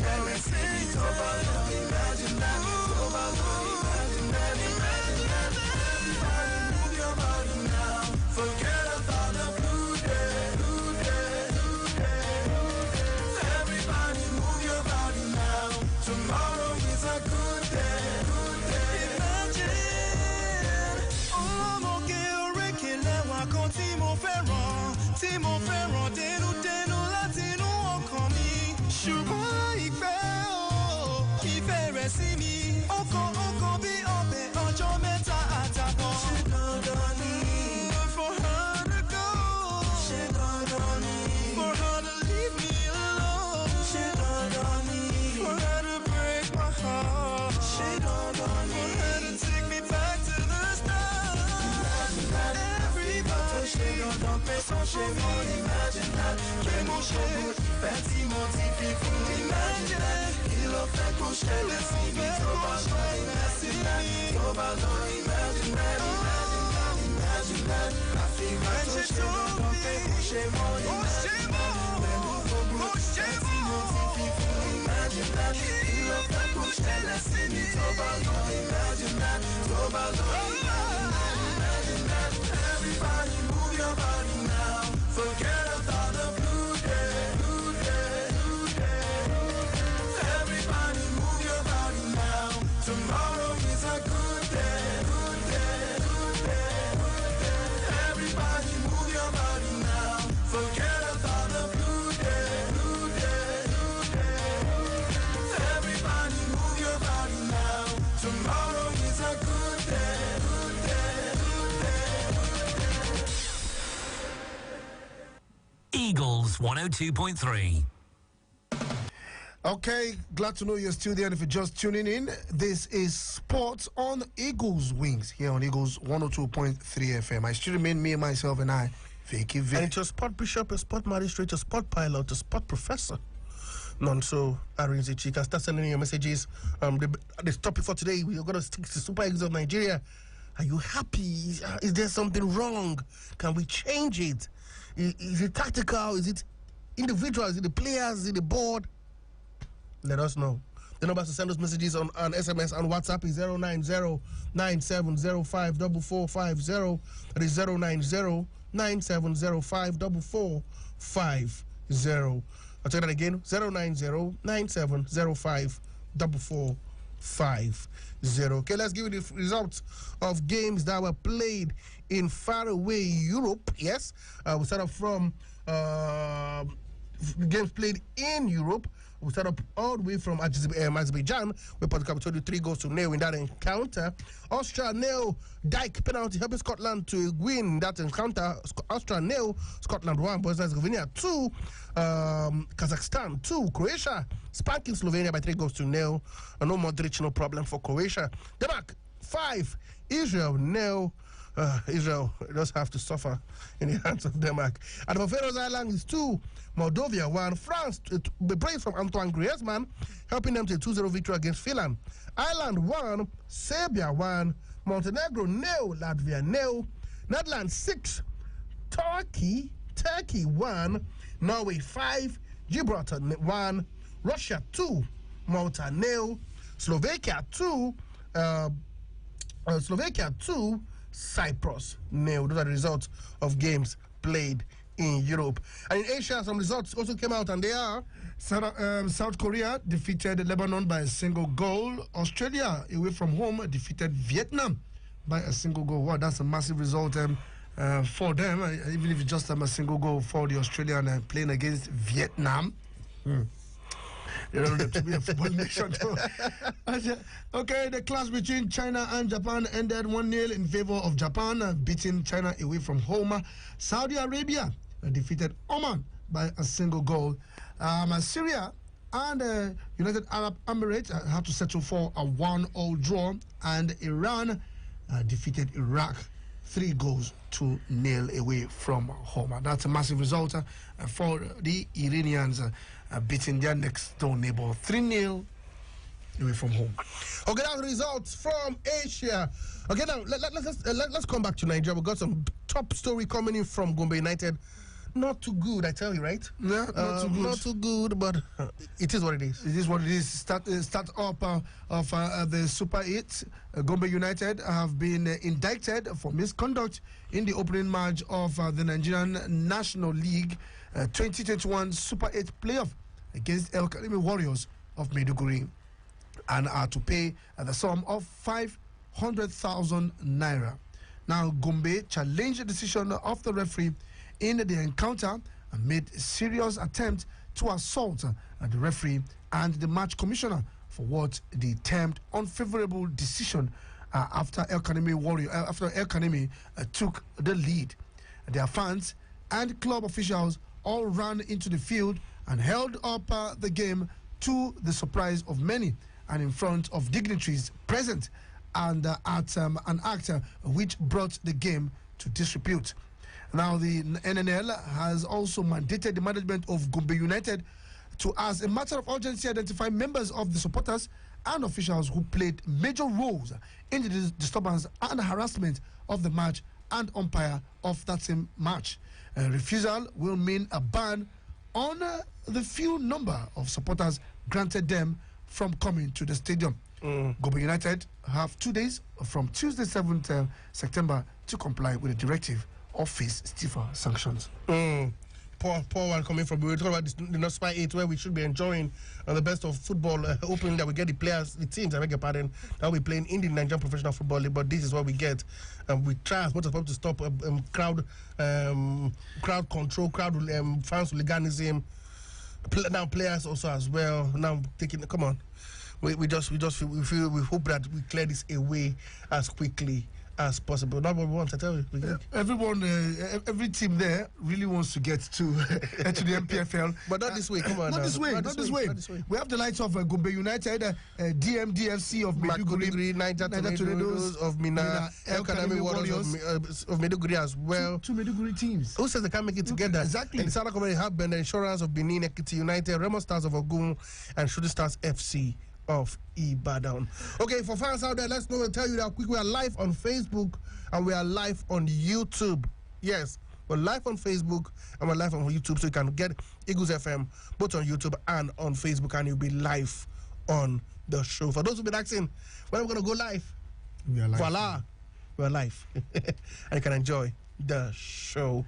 Imagine that. Everybody move your body now. Forget about the blue day. Everybody move your body now. Tomorrow is a good day. Imagine. Ọlọ́mọge orékè lẹ́wà kan tí mo fẹ́ràn dénúdénú láti inú ọkàn mi. Ṣùgbọ́n ìfẹ́ rẹ̀ sí mi. Ọkàn bí ọbẹ̀ ọjọ́ mẹ́ta àtàbọ̀. Ṣé dandan ni for her to go? Ṣé dandan ni for her to leave me alone? Ṣé dandan ni for her to break my heart? Ṣé dandan ni for her to take me back to the start? Everybody ṣé dandan pé sàn ṣe mọ́ imagine that. Pé mo ṣe ìfẹ́ tí mo ti fi fún imagine that. Kí ló fẹ́ kó ṣẹlẹ̀ sí mi tó bá lọ imagine that. Tó bá lọ imagine that. Imagine that. Àfihàn tó ṣe dandan pé kó ṣe mọ́ imagine that. Pẹ̀lú gbogbo ìfẹ́ tí mo ti fi fún imagine that. Kí ló fẹ́ kó ṣẹlẹ̀ sí mi tó bá lọ imagine that. Tó bá lọ imagine that. Everybody move your body now. Forget about the blue day. Everybody move your body now. Tomorrow is a good day. Everybody move your body now. Forget about the blue day. Everybody move your body now. Tomorrow is a good day. Eagles 102.3. Okay, glad to know you're still there. And if you're just tuning in, this is Sports on Eagles Wings here on Eagles 102.3 FM. I still remain me, myself, and I, Vicky. And it's your sport bishop, your sport magistrate, your sport pilot, your sport professor. Nonso Arinze Chika. Start sending your messages. The topic for today, we're going to stick to Super Eagles of Nigeria. Are you happy? Is there something wrong? Can we change it? Is it tactical? Is it individual? Is it the players? Is it the board? Let us know. The numbers to send those messages on SMS and WhatsApp is 090-9705-4450. That is 090-9705-4450. I'll take that again. 090-9705-4450. Okay, let's give you the results of games that were played in faraway Europe. Yes, we start off from games played in Europe. We start up all the way from Azerbaijan, where Portugal told you 3-0 in that encounter. Austria nil, Dijk penalty helping Scotland to win that encounter. Austria nil, Scotland 1, Bosnia Herzegovina 2, Kazakhstan 2, Croatia spanking Slovenia by 3-0. No Modric, no problem for Croatia. Denmark 5, Israel nil. Israel does have to suffer in the hands of Denmark. And for Faroes Islands 2, Moldova 1, France, the praise from Antoine Griezmann, helping them to a 2-0 victory against Finland. Ireland 1, Serbia 1, Montenegro 0, Latvia 0, Netherlands 6, Turkey 1, Norway 5, Gibraltar 1, Russia 2, Malta 0, Slovakia 2, Cyprus 0. Those are the results of games played in Europe. And in Asia, some results also came out, and they are South Korea defeated Lebanon by a single goal. Australia, away from home, defeated Vietnam by a single goal. Wow, that's a massive result for them, even if it's just a single goal for the Australian playing against Vietnam. You know them to be a football nation too. Okay, the clash between China and Japan ended 1-0 in favor of Japan, beating China away from home. Saudi Arabia defeated Oman by a single goal. Syria and United Arab Emirates had to settle for a 1-1 draw, and Iran defeated Iraq 3-0 away from home. That's a massive result for the Iranians, beating their next door neighbor 3-0 away from home. Okay, now the results from Asia. Okay, now let's come back to Nigeria. We got some top story coming in from Gombe United. not too good, I tell you, right? Yeah, not too good. Not too good, but it is what it is. It is what it is. Start up of the Super 8. Gombe United have been indicted for misconduct in the opening match of the Nigerian National League 2021 Super 8 playoff against El Karimi Warriors of Maiduguri, and are to pay the sum of 500,000 naira. Now, Gombe challenged the decision of the referee in the encounter and made a serious attempt to assault the referee and the match commissioner for what they termed unfavorable decision after El Kanemi took the lead. Their fans and club officials all ran into the field and held up the game, to the surprise of many and in front of dignitaries present, and at an act which brought the game to disrepute. Now, the NNL has also mandated the management of Gombe United to, as a matter of urgency, identify members of the supporters and officials who played major roles in the disturbance and harassment of the match and umpire of that same match. Refusal will mean a ban on the few number of supporters granted them from coming to the stadium. Gombe United have 2 days from Tuesday 7th September to comply with the directive or face stiffer sanctions. Poor one coming from. We were talking about the Super 8, where we should be enjoying the best of football opening, that we get the teams, I beg your pardon, that we playing in the Nigerian Professional Football League, but this is what we get. We try as much as possible to stop crowd control, fans hooliganism. Now players also as well. Now taking, come on, we hope that we clear this away as quickly as possible. Not what we want, I tell you. Everyone, every team there really wants to get to the MPFL, but not this way. Come on, not this way. We have the likes of Gombe United, DMDFC of Maiduguri, Niger Tornadoes of Mina, El Kanemi Warriors of Maiduguri as well. Two Maiduguri teams. Who says they can't make it together? Exactly. And the Southern Community have been the Insurance of Benin, Ekiti United, Remo Stars of Ogun, and Shooting Stars FC of Ibadan. Okay, for fans out there, let's tell you that quick. We are live on Facebook and we are live on YouTube. Yes, we're live on Facebook and we're live on YouTube, so you can get Eagles FM both on YouTube and on Facebook, and you'll be live on the show. For those who've been asking, when are we going to go live? We are live. Voila, we're live. And you can enjoy the show.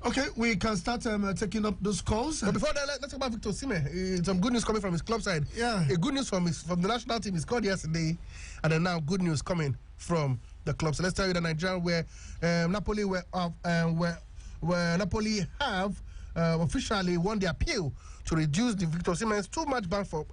Okay, we can start taking up those calls. But before that, let's talk about Victor Osimhen. Some good news coming from his club side. Yeah. A good news from the national team. He scored yesterday, and then now good news coming from the club. So let's tell you that Nigeria, where Napoli Napoli have officially won the appeal to reduce the Victor Osimhen's 2-match ban for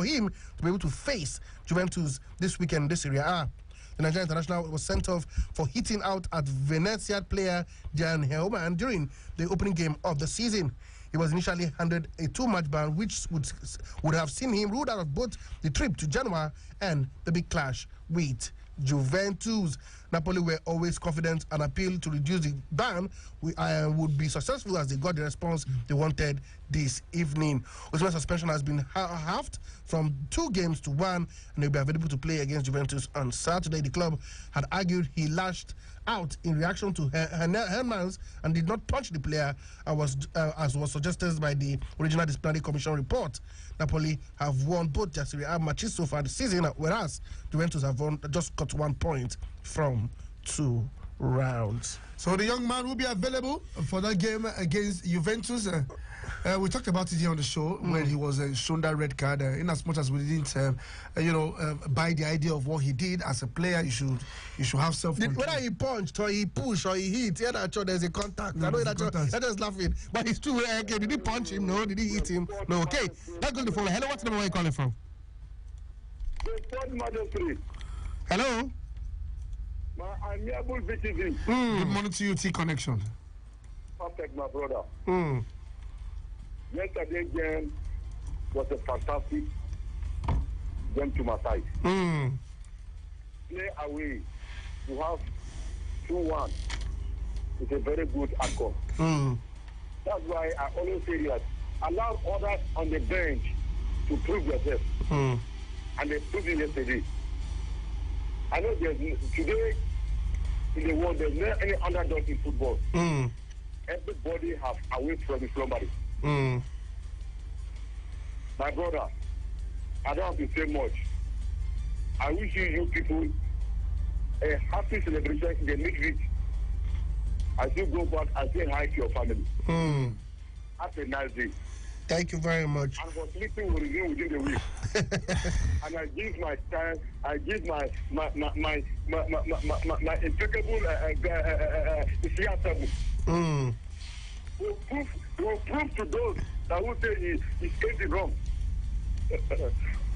him to be able to face Juventus this weekend in this Serie A. The Nigerian international was sent off for hitting out at Venezia player Jan Helman during the opening game of the season. He was initially handed a 2-match ban, which would have seen him ruled out of both the trip to Genoa and the big clash with Juventus. Napoli were always confident an appeal to reduce the ban would be successful, as they got the response they wanted this evening. Osimhen's suspension has been halved from 2 games to 1, and he'll be available to play against Juventus on Saturday. The club had argued he lashed out in reaction to Hermans and did not punch the player, as was suggested by the original disciplinary commission report. Napoli have won both their Serie A matches so far this season, whereas Juventus have just got 1 point from 2 rounds. So the young man will be available for that game against Juventus. We talked about it here on the show when he was shown that red card. In as much as we didn't, buy the idea of what he did as a player, you should have self-control. Whether he punched or he pushed or he hit, there's a contact. I know that you're just laughing, but it's true. Okay, did he punch him? No. Did he hit him? No. Okay, let's go to the phone. Hello, what's the number where you calling from? Hello. I'm able VTV. Good morning to you, T Connection. Perfect, my brother. Yesterday game was a fantastic game to my side. Play away to have 2-1 is a very good outcome. That's why I always say that allow others on the bench to prove themselves. And they proved it yesterday. I know today in the world there's no any underdog in football. everybody have away from the slumber. My brother, I don't have to say much. I wish you people a happy celebration in the midweek. As you go back and say hi to your family. Have a nice day. Thank you very much. And for sleeping will resume within the week. And I give my time, I give my impeccable will prove to those that will say he's getting wrong.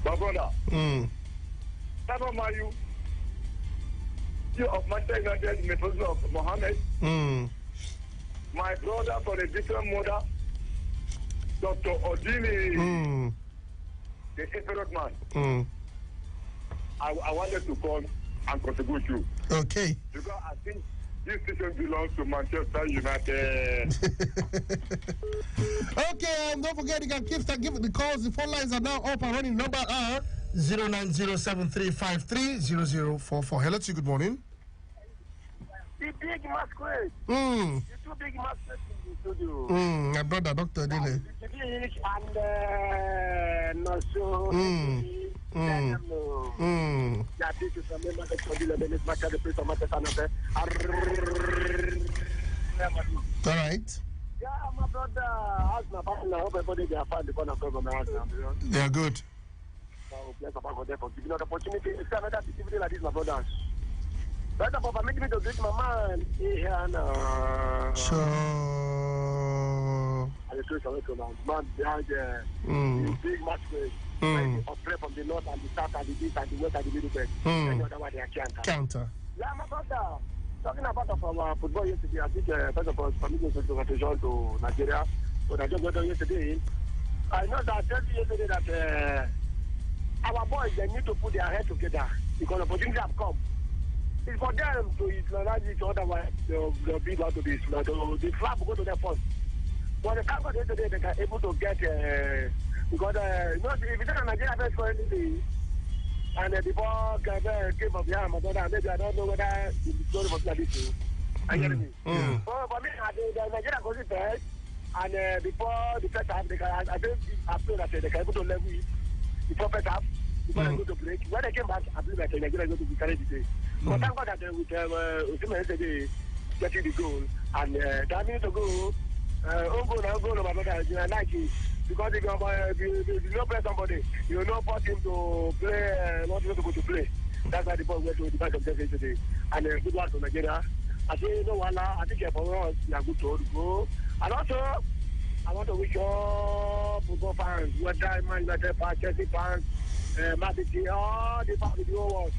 My brother, Sano Mayu, you of Manchester United in the person of Mohammed, my brother for a different mother, Dr. Odini, the Emperor man. I wanted to call and contribute you. Okay. Because I think this station belongs to Manchester United. Okay, don't forget you can keep giving the calls. The phone lines are now up and running. Number are 09073530044. Hello to you, good morning. The big masquerade. The two big masquerades in the studio. My brother, Dr. Dile. And also, yeah, this is a member of the match at the place of Manchester. All right. Yeah, my brother, ask my partner, I hope everybody they are fine because I'm from my house now. They are good. So, bless the for them for giving us the opportunity. It's another activity like this, my brothers. Brother, Papa, make me to greet my man here now. Sure. And the truth of it, man, behind the big match place. Play from the north and the south and the east and the west and the middle belt. Any other one they are Counter. Yeah, my brother. Talking about our football yesterday, I think first of all, permission to Nigeria. So I just got on yesterday. I know that I told you yesterday that our boys they need to put their head together because opportunities have come. It's for them to utilize each other. They'll be out to this. The flag will go to their first. But the fact that yesterday they are able to get because you know if it's not Nigeria first for anything. And the ball came from behind my brother. Maybe I don't know whether it's going to be like this. I get me. So for me, the Nigeria goes in first. And before the first half, I think after that they can able to level it. Before first half, before they go to break. When they came back, I believe that Nigeria is going to be carried today. But thank God that with Osimhen yesterday getting the goal and 10 minutes ago, own goal, my brother, I like it. Because if you don't play somebody, you will not force him to play, not supposed to play. That's why the ball went to the back of the today. And good one to Nigeria. I say, no, I think for us, we are good to go. And also, I want to wish all football fans, whether Man United fans, Chelsea fans, Man City, all the fans of the whole world.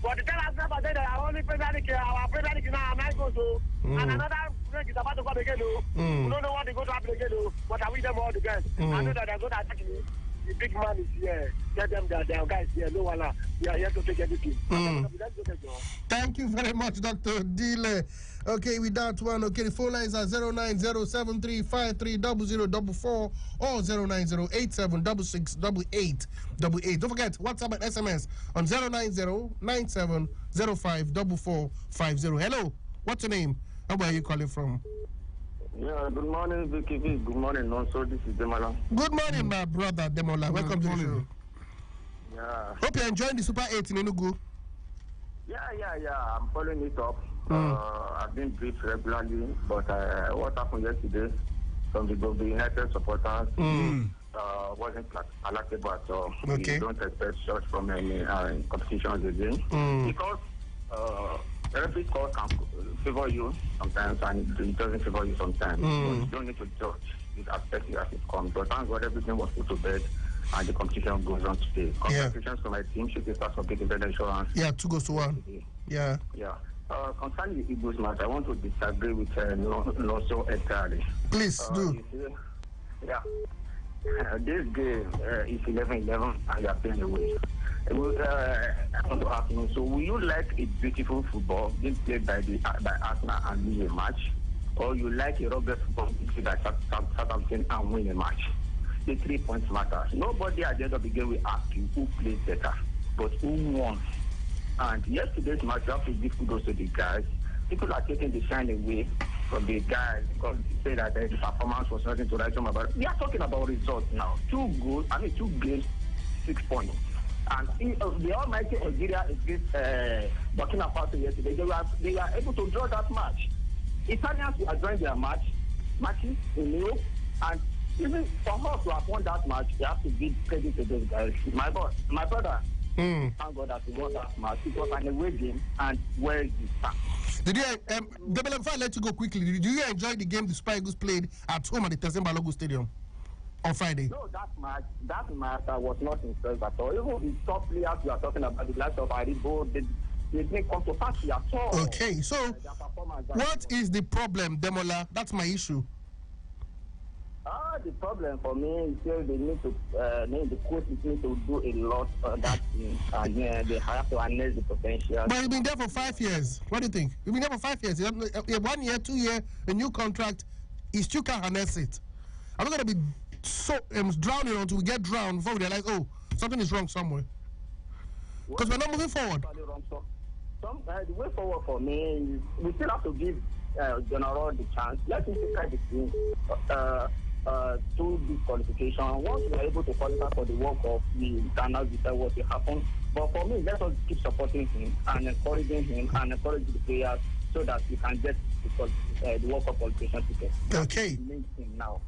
But the tell us never said that our only Premier League, our Premier League now, I go to, and another league is about to come again. We don't know what they go to happen again, but I wish them all the best. I know that they're going to attack me. The big man is here. Tell them that they are guys here. No one, we are here to take everything. Thank you very much, Dr. Dile. Okay, with that one, okay, the phone lines are 09073530044 or 09087668888. Don't forget, WhatsApp and SMS on 09097054450. Hello, what's your name? And where are you calling from? Yeah, good morning, Vicky. Good morning, also. This is Demola. Good morning, my brother Demola. Welcome to the show. Yeah. Hope you're enjoying the Super 8 in Enugu. Yeah. I'm following it up. I've been briefed regularly, but what happened yesterday from the United supporters wasn't palatable at all. Okay. We don't expect such from any competitions again. Because every score can favor you sometimes and it doesn't favor you sometimes. But you don't need to judge it affects you as it comes. But thank God everything was put to bed and the competition goes on today. Congratulations to my team. Should be start for Big Insurance. Yeah, 2-1. Yeah. Concerning the Eagles match, I want to disagree with Loso entirely. Please do. This game is 11-11 and you are playing away. I want to ask you, so will you like a beautiful football being played by Arsenal and win a match? Or you like a rugged football being played by Southampton and win a match? The 3 points matter. Nobody at the end of the game will ask you who played better, but who won. And yesterday's match, you have to give kudos to the guys. People are taking the shine away from the guys because they say that the performance was nothing to write home about. We are talking about results now. 2 games, 6 points. And the almighty Algeria against Burkina Faso yesterday, they were able to draw that match. Italians were drawing their matches in Europe, and even for us to have won that match, we have to give credit to those guys. My brother, thank God that we won that match. It was an away game, and where is the start? Did you, before I let you go quickly, did you enjoy the game the Super Eagles played at home at the Tessin Balogun Stadium on Friday? No, that match I was not impressed at all. Even the top players we are talking about, the likes of Aribo, they didn't come to party at all. Okay, so what is the problem, Demola? That's my issue. The problem for me is they need to, the coaches need to do a lot on that team, and they have to harness the potential. But you've been there for 5 years. What do you think? You've been there for 5 years. You have 1 year, 2 year, a new contract. You still can't harness it. I'm not going to be so drowning until we get drowned before we realize, oh, something is wrong somewhere. Because we're not moving forward. The way forward for me is we still have to give General the chance. Let him take the team to this qualification. Once we are able to qualify for the World Cup, we cannot decide what will happen. But for me, let us keep supporting him and encouraging him and encouraging the players so that we can get the World Cup qualification ticket. Okay. That's the main thing now.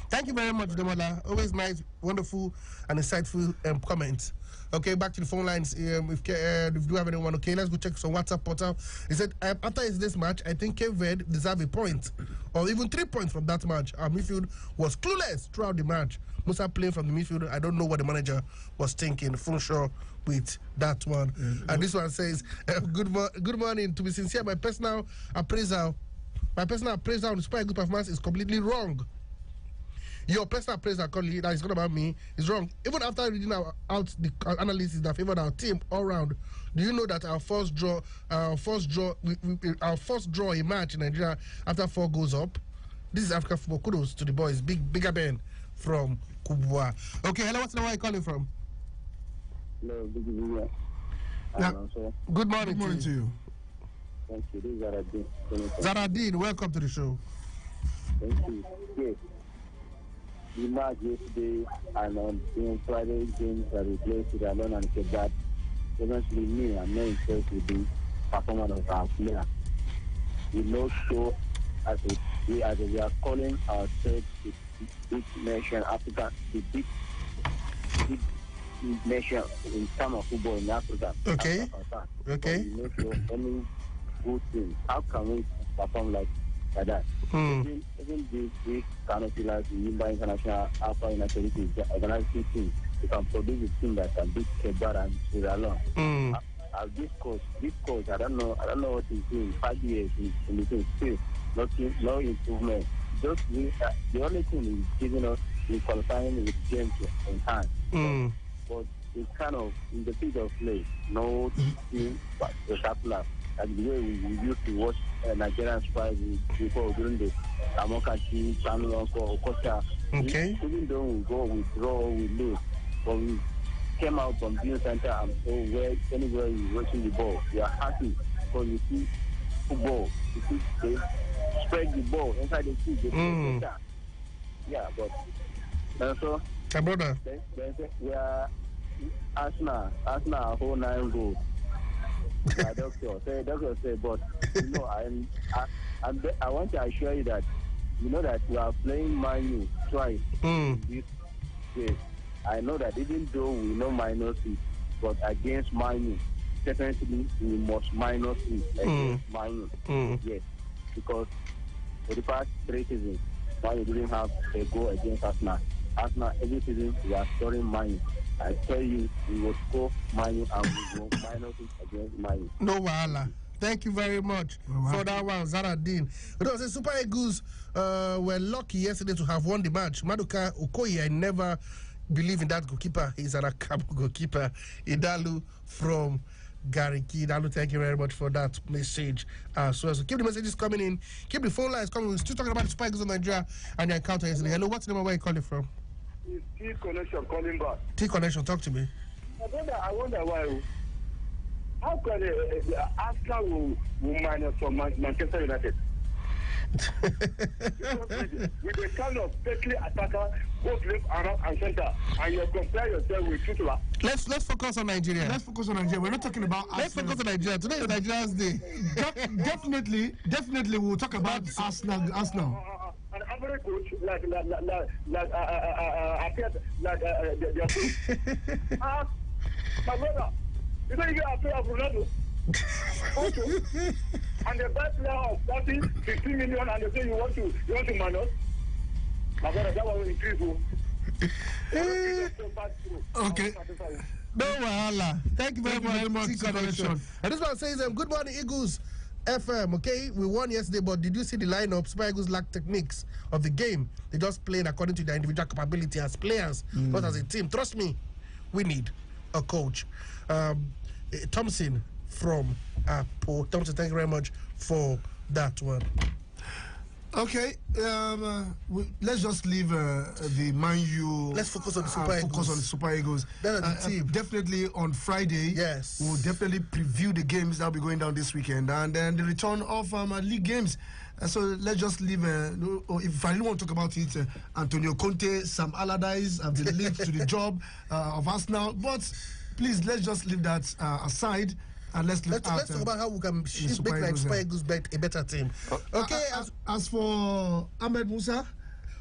Thank you very much, Demola. Always nice, wonderful, and insightful comments. Okay, back to the phone lines. If you do have anyone, okay, let's go check some WhatsApp portal. He said, after this match, I think Cape Verde deserve a point, or even 3 points from that match. Our midfield was clueless throughout the match. Musa playing from the midfield. I don't know what the manager was thinking. Full sure with that one. And this one says, good morning. To be sincere, my personal appraisal on the Super Eagles performance is completely wrong. Your personal appraisal, colleague, that is not about me, is wrong. Even after reading out the analysis that favored our team all round, do you know that our first draw a match in Nigeria after 4 goes up? This is African football. Kudos to the boys. Bigger Ben from Kubwa. Okay, hello, what's the one you calling from? Hello, good evening. Good morning. Good morning to you. Thank you. This is Zaradin. Zaradin, welcome to the show. Thank you. Yes. The match yesterday and on Friday games that we played to the Alone and Quebec, eventually me, I'm not impressed with the performance of our player. We know so as we are calling ourselves the big nation, Africa, the big nation in terms of football in Africa. Okay. Okay. We know so any good thing. How can we perform like that? Even this Canopy Yimba International Alpha United organizing team, you can produce a team that can beat Quebec and Sierra Leone. This coach, I don't know what he's doing. 5 years in the team, still no improvement. Just the only thing he's giving us is qualifying with games in hand. But it's kind of in the field of play, no team spectacular. Like the way we used to watch Nigerian Spies before during the Amokachi, Channel, Okocha. Okay. Even though we go, we draw, we lose, but we came out from View Center and so anywhere you're watching the ball, we are happy because you see football, you see they spread the ball inside the field. Yeah, but so. My brother. We are Arsenal whole 9 goals. Doctor said, but you know, I want to assure you that you know that you are playing Man U twice this game. I know that even though we know minus it, but against Man U, definitely we must minus it against Man U. Yes, because for the past 3 seasons, Man U didn't have a goal against Arsenal. Arsenal every season we are scoring Man U. I tell you, we will score Man U and we will minus it against Man U. No wahala. Thank you very much for that one, Zaradin. It was the Super Eagles were lucky yesterday to have won the match. Maduka Okoye, I never believe in that goalkeeper. He's an Akabu goalkeeper. Idalu from Gariki. Idalu, thank you very much for that message. So keep the messages coming in. Keep the phone lines coming. We're still talking about the Super Eagles of Nigeria and the encounter yesterday. Hello, what's the name of where you calling from? It's T Connection calling back. T Connection, talk to me. I wonder why. How can Arsenal will minus from Manchester United? With a kind of deadly attacker, both left and center, and you compare yourself with Titula. Let's focus on Nigeria. Let's focus on Nigeria. We're not talking about Let's focus on Nigeria. Today is Nigeria's day. Definitely, we'll talk about Arsenal. An average coach like their coach. My brother, you know you get afraid of Ronaldo. Also, and the best player of 30, 15 million, and they say you want to manage. My brother, that will increase. Okay. No wahala. Thank you very much. Connection. And this one says, good morning, Eagles FM. Okay, we won yesterday, but did you see the lineup? Super Eagles lack techniques of the game. They just played according to their individual capability as players, not as a team. Trust me, we need a coach. Thompson from Paul. Thompson, thank you very much for that one. Okay, let's just leave the Man U. Let's focus on the Super Eagles. Focus on the Super Eagles. That's the team. Definitely on Friday. Yes, we'll definitely preview the games that will be going down this weekend, and then the return of league games. So let's just leave. If I really want to talk about it, Antonio Conte, Sam Allardyce have been linked to the job of Arsenal. But please, let's just leave that aside. And let's talk about how we can make Super Eagles a better team. Okay. As for Ahmed Musa,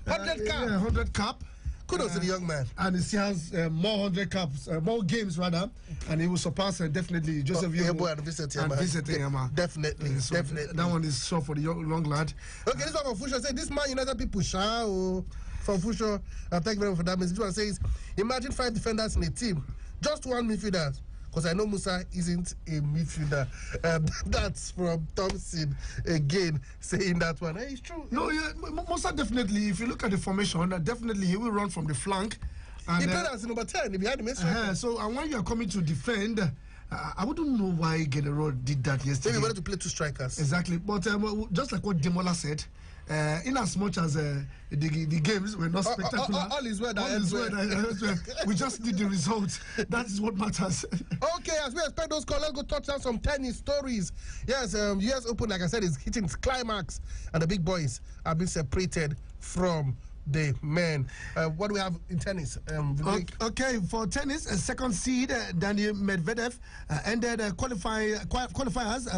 100 cap. Kudos to the young man. And he has more 100 caps, more games rather, and he will surpass definitely Joseph Yobo and Vincent Yama. Definitely. That one is short for the young lad. Okay, this one from Fusho says, this Man United people from Fusho. Thank you very much for that. This one says, imagine 5 defenders in a team, just 1 midfielder. Because I know Musa isn't a midfielder. That's from Thompson again saying that one. It's true. No, yeah, Musa definitely. If you look at the formation, definitely he will run from the flank. And, he played as number 10 behind the main. So, and when you are coming to defend, I wouldn't know why General did that yesterday. Maybe he wanted to play 2 strikers. Exactly, but just like what Demola said. In as much as the games were not spectacular, all is well. We just need the result. That is what matters. Okay, as we expect those calls, let's go touch on some tennis stories. Yes, US Open, like I said, is hitting its climax, and the big boys have been separated from the men. What do we have in tennis? Okay, for tennis, second seed Daniel Medvedev ended qualifiers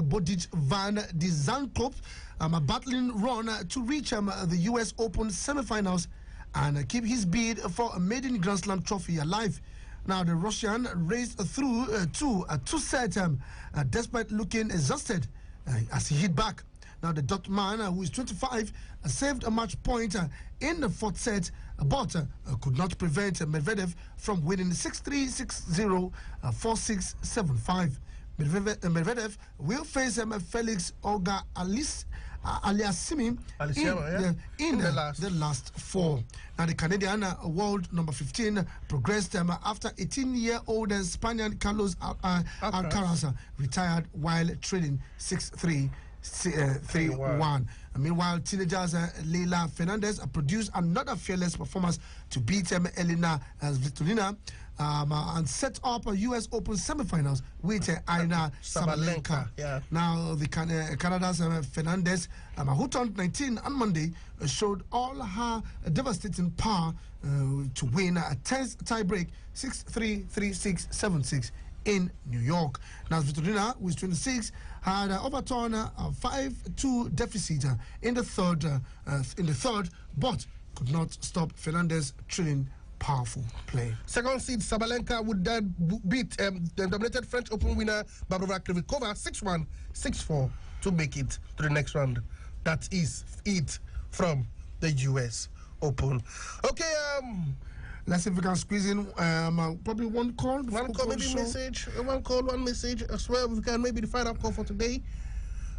Bodic Van de Zandkop a battling run to reach the US Open semi-finals and keep his bid for a maiden Grand Slam trophy alive. Now the Russian raced through to a 2-set despite looking exhausted as he hit back. Now the Dutchman, who is 25, saved a match point in the 4th set, but could not prevent Medvedev from winning 6-3, 6-0, 4-6, 7-5. Medvedev will face Felix Aliassime in the last 4. Now the Canadian world number 15 progressed after 18-year-old Spaniard Carlos Alcaraz retired while trailing 6-3. 3-1. Meanwhile, teenagers Leila Fernandez produced another fearless performance to beat Elena Svitolina and set up a US Open semi-finals with Aina Sabalenka. Yeah. Now, the Canada's Fernandez, who turned 19 on Monday, showed all her devastating power to win a 10th tie-break 6-3, 3-6, 7-6 in New York. Now, Svitolina, who is 26, had overturned a 5-2 deficit in the third, but could not stop Fernandez trailing powerful play. Second seed Sabalenka would then beat the dominated French Open winner Barbara Krivkova 6-1, 6-4 to make it to the next round. That is it from the US Open. Okay, let's see if we can squeeze in probably one call. One call, maybe message. One call, one message as well. We can maybe the final call for today.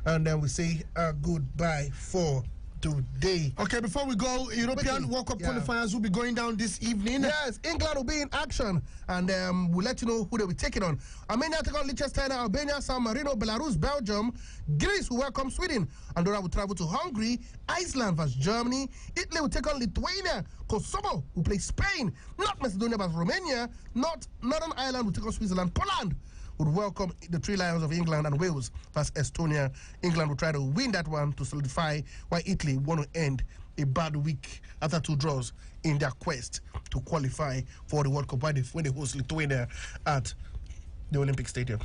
And then we say goodbye for today. Okay, before we go, European World Cup qualifiers will be going down this evening. Yes, England will be in action, and we'll let you know who they'll be taking on. Armenia take on Liechtenstein, Albania, San Marino, Belarus, Belgium. Greece will welcome Sweden. Andorra will travel to Hungary. Iceland vs Germany. Italy will take on Lithuania. Kosovo will play Spain. Not Macedonia vs Romania. Northern Ireland will take on Switzerland. Poland would welcome the Three Lions of England and Wales versus Estonia. England will try to win that one to solidify, while Italy want to end a bad week after 2 draws in their quest to qualify for the World Cup when they host Lithuania at the Olympic Stadium.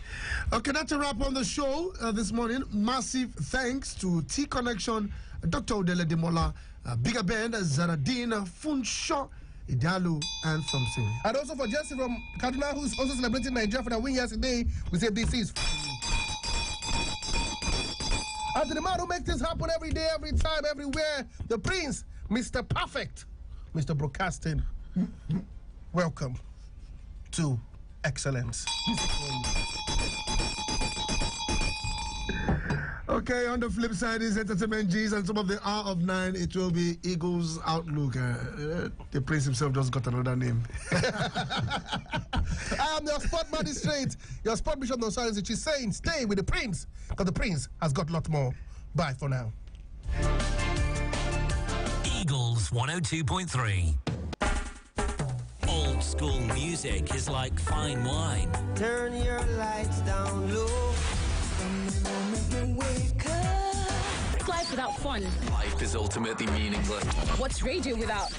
Okay, that's a wrap on the show this morning. Massive thanks to T-Connection, Dr. Odele Demola, Bigger Band, Zaradine, Funsho, Idalu, and something. And also for Jesse from Kaduna, who's also celebrating Nigeria for the win yesterday, we say this is. And to the man who makes this happen every day, every time, everywhere, the Prince, Mr. Perfect, Mr. Broadcasting. Welcome to excellence. Okay, on the flip side is Entertainment G's, and some of the hour of 9, it will be Eagles Outlook. The Prince himself just got another name. I am your sport magistrate, your sport bishop Nonsaris, which is saying stay with the Prince, because the Prince has got a lot more. Bye for now. Eagles 102.3. Old school music is like fine wine. Turn your lights down low. From the moment you wake up. Life without fun. Life is ultimately meaningless. What's radio without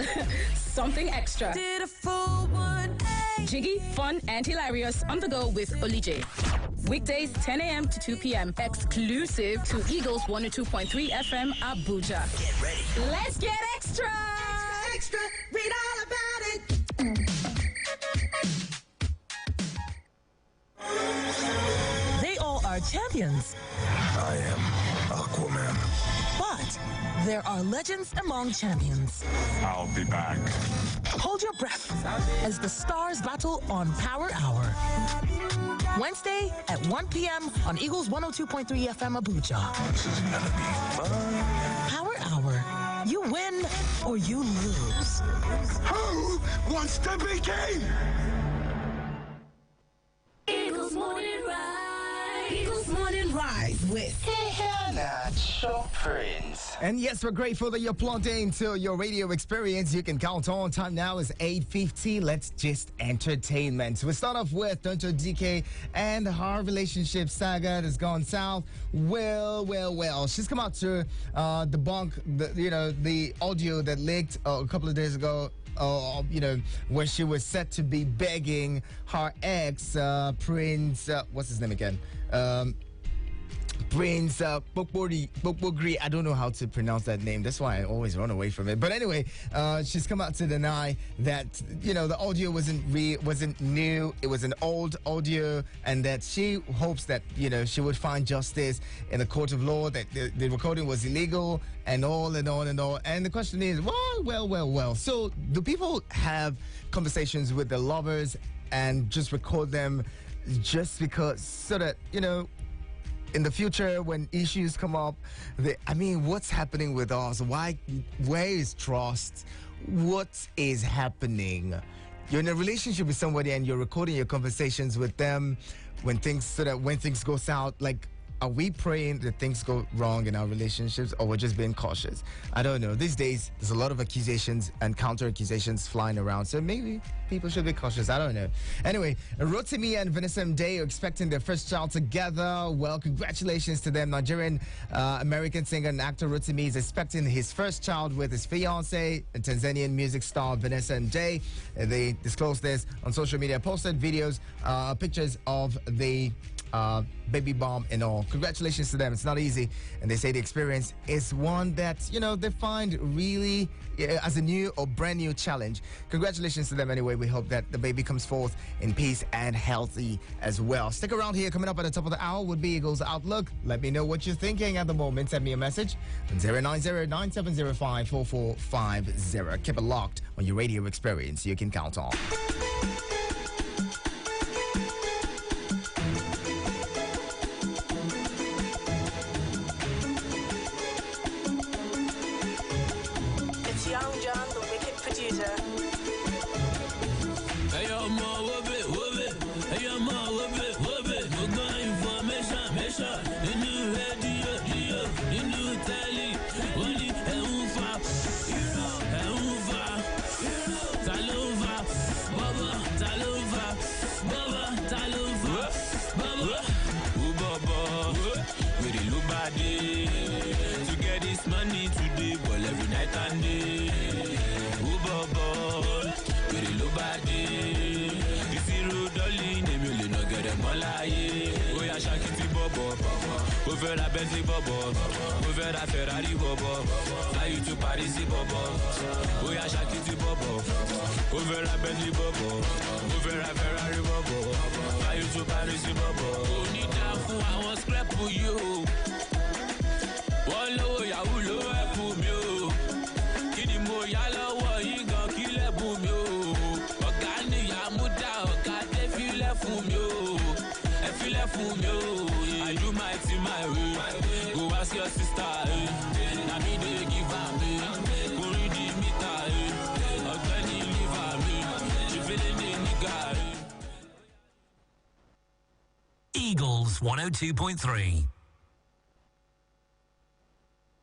something extra? Did a full 180. Jiggy, fun, and hilarious on the go with Olije. Weekdays 10 a.m. to 2 p.m. Exclusive to Eagles 102.3 FM Abuja. Get ready. Let's get extra! Extra, read all about it. They all are champions. I am Aquaman. But there are legends among champions. I'll be back. Hold your breath as the stars battle on Power Hour. Wednesday at 1 p.m. on Eagles 102.3 FM Abuja. This is gonna be fun. Power Hour. You win or you lose. Who wants to be king? Eagles Morning Rise. Eagles Morning Rise with Prince. And yes, we're grateful that you're plugged into your radio experience. You can count on. Time now is 8:50. Let's just entertainment. We start off with Donto DK and her relationship saga has gone south. Well. She's come out to debunk the audio that leaked a couple of days ago. Where she was said to be begging her ex, Prince, what's his name again? Prince Bokbogri. I don't know how to pronounce that name. That's why I always run away from it. But anyway, she's come out to deny that the audio wasn't new. It was an old audio, and that she hopes that she would find justice in the court of law. That the recording was illegal and all. And the question is, well. So do people have conversations with their lovers and just record them just because so that in the future, when issues come up, what's happening with us? Where is trust? What is happening? You're in a relationship with somebody and you're recording your conversations with them when things go south. Like, are we praying that things go wrong in our relationships, or we're just being cautious? I don't know. These days, there's a lot of accusations and counter-accusations flying around, so maybe people should be cautious. I don't know. Anyway, Rotimi and Vanessa Mdee are expecting their first child together. Well, congratulations to them. Nigerian American singer and actor Rotimi is expecting his first child with his fiancée, Tanzanian music star Vanessa Mdee. They disclosed this on social media, posted videos, pictures of the baby bomb and all. Congratulations to them. It's not easy, and they say the experience is one that they find really as a new or brand new challenge. Congratulations to them anyway. We hope that the baby comes forth in peace and healthy as well. Stick around here. Coming up at the top of the hour would be Eagles Outlook. Let me know what you're thinking at the moment. Send me a message on 090-9705-4450. Keep it locked on your radio experience you can count on. Baba, láyé. Bóyá ṣàkìtì bọ̀bọ̀. Mo fẹ́ ra Bentley bọ̀bọ̀. Mo fẹ́ ra Ferrari bọ̀bọ̀. Fly you to Paris bọ̀bọ̀. Bóyá ṣàkìtì bọ̀bọ̀. Mo fẹ́ ra Bentley bọ̀bọ̀. Mo fẹ́ ra Ferrari bọ̀bọ̀. Fly you to Paris bọ̀bọ̀. Onídàá fún àwọn scrap yìí o. Wọ́n lówó yahoo ló ẹ̀pù mi o. Kí ni mo yá lọ́wọ́ yìí gan kí lẹ́bù mi o. Ọ̀gá nìyá mú dá ọ̀gá dé fílẹ̀ fún mi o. Ẹ fílẹ̀ fún mi o. I do my thing my way. Go ask your sister. Na me dey give am me. Go read the meter. Ọ̀gbẹ́ni liver me. She feeling the nigga. Eagles 102.3.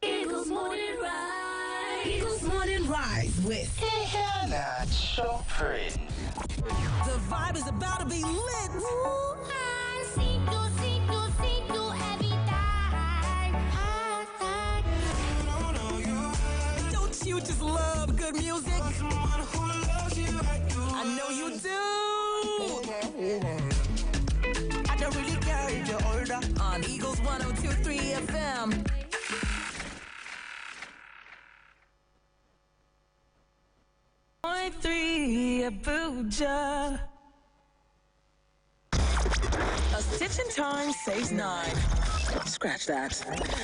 Eagles Morning Rise. Eagles Morning Rise with Hannah Chopin. The vibe is about to be lit. Don't you just love good music? I know you do. I don't really care if you're older. On Eagles 102.3 FM. Point 3 Abuja. A stitch in time saves 9. Scratch that.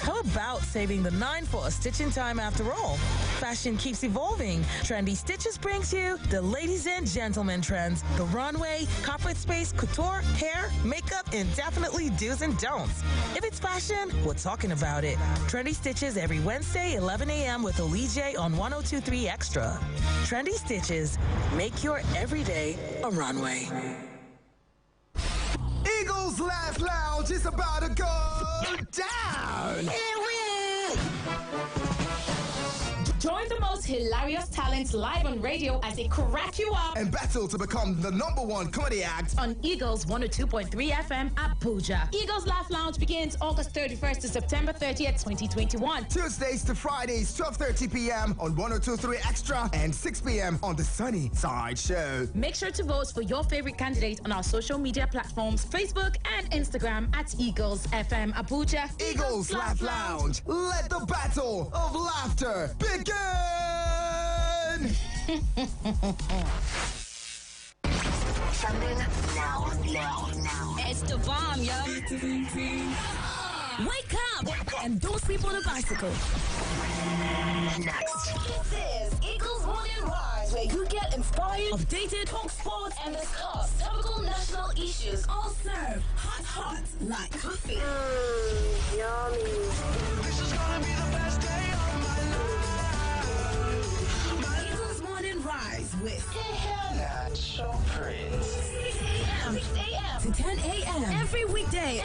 How about saving the 9 for a stitch in time after all? Fashion keeps evolving. Trendy Stitches brings you the ladies and gentlemen trends. The runway, corporate space, couture, hair, makeup, and definitely do's and don'ts. If it's fashion, we're talking about it. Trendy Stitches every Wednesday, 11 a.m. with Olije on 102.3 Extra. Trendy Stitches. Make your everyday a runway. Eagles Laugh Lounge is about to go down. Join the most hilarious talents live on radio as they crack you up and battle to become the #1 comedy act on Eagles 102.3 FM Abuja. Eagles Laugh Lounge begins August 31st to September 30th, 2021. Tuesdays to Fridays, 12:30 p.m. on 102.3 Extra and 6 p.m. on the Sunny Side Show. Make sure to vote for your favorite candidate on our social media platforms, Facebook and Instagram at Eagles FM Abuja. Eagles Laugh Lounge. Let the battle of laughter begin. Something now. It's the bomb, yo. Wake up and don't sleep on a bicycle. Next. This is Eagles Morning Rise, where you get inspired, updated, talk sports, and discuss topical national issues, all served hot like coffee. Yummy. This is gonna be the best day of my life. Eagles Morning Rise with Hannah Chopin. 6 a.m. to 10 a.m. Every weekday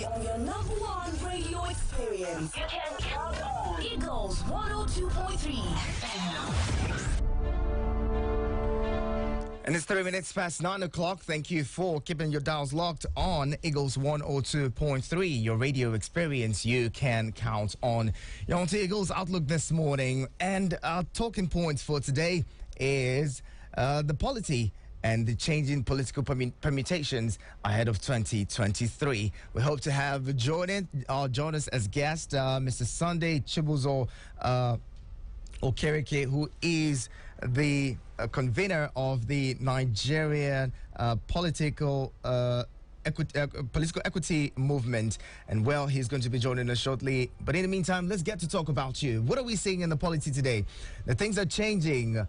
on your #1 radio experience. You can count on Eagles 102.3 FM. And it's 3 minutes past 9 o'clock. Thank you for keeping your dials locked on Eagles 102.3, your radio experience you can count on. You're on to Eagles Outlook this morning. And our talking points for today is the polity and the changing political permutations ahead of 2023. We hope to have join us as guest, Mr. Sunday Chibuzo Okereke, who is the convener of the Nigerian political equity movement. And well, he's going to be joining us shortly. But in the meantime, let's get to talk about you. What are we seeing in the polity today? The things are changing.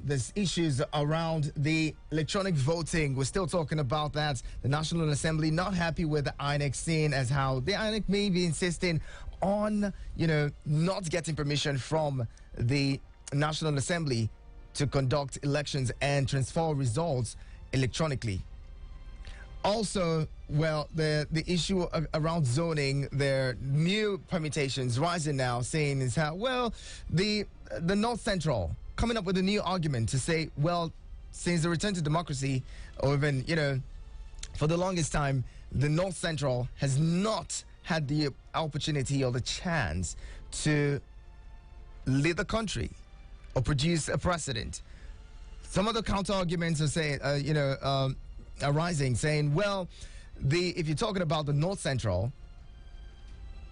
There's issues around the electronic voting. We're still talking about that. The National Assembly not happy with the INEC, seeing as how the INEC may be insisting on, not getting permission from the National Assembly to conduct elections and transfer results electronically. Also, well, the issue around zoning, there are new permutations rising now, saying is how, well, the North Central coming up with a new argument to say, well, since the return to democracy, or even, for the longest time, the North Central has not had the opportunity or the chance to lead the country or produce a precedent. Some of the counter arguments are saying, arising, saying, well, if you're talking about the North Central,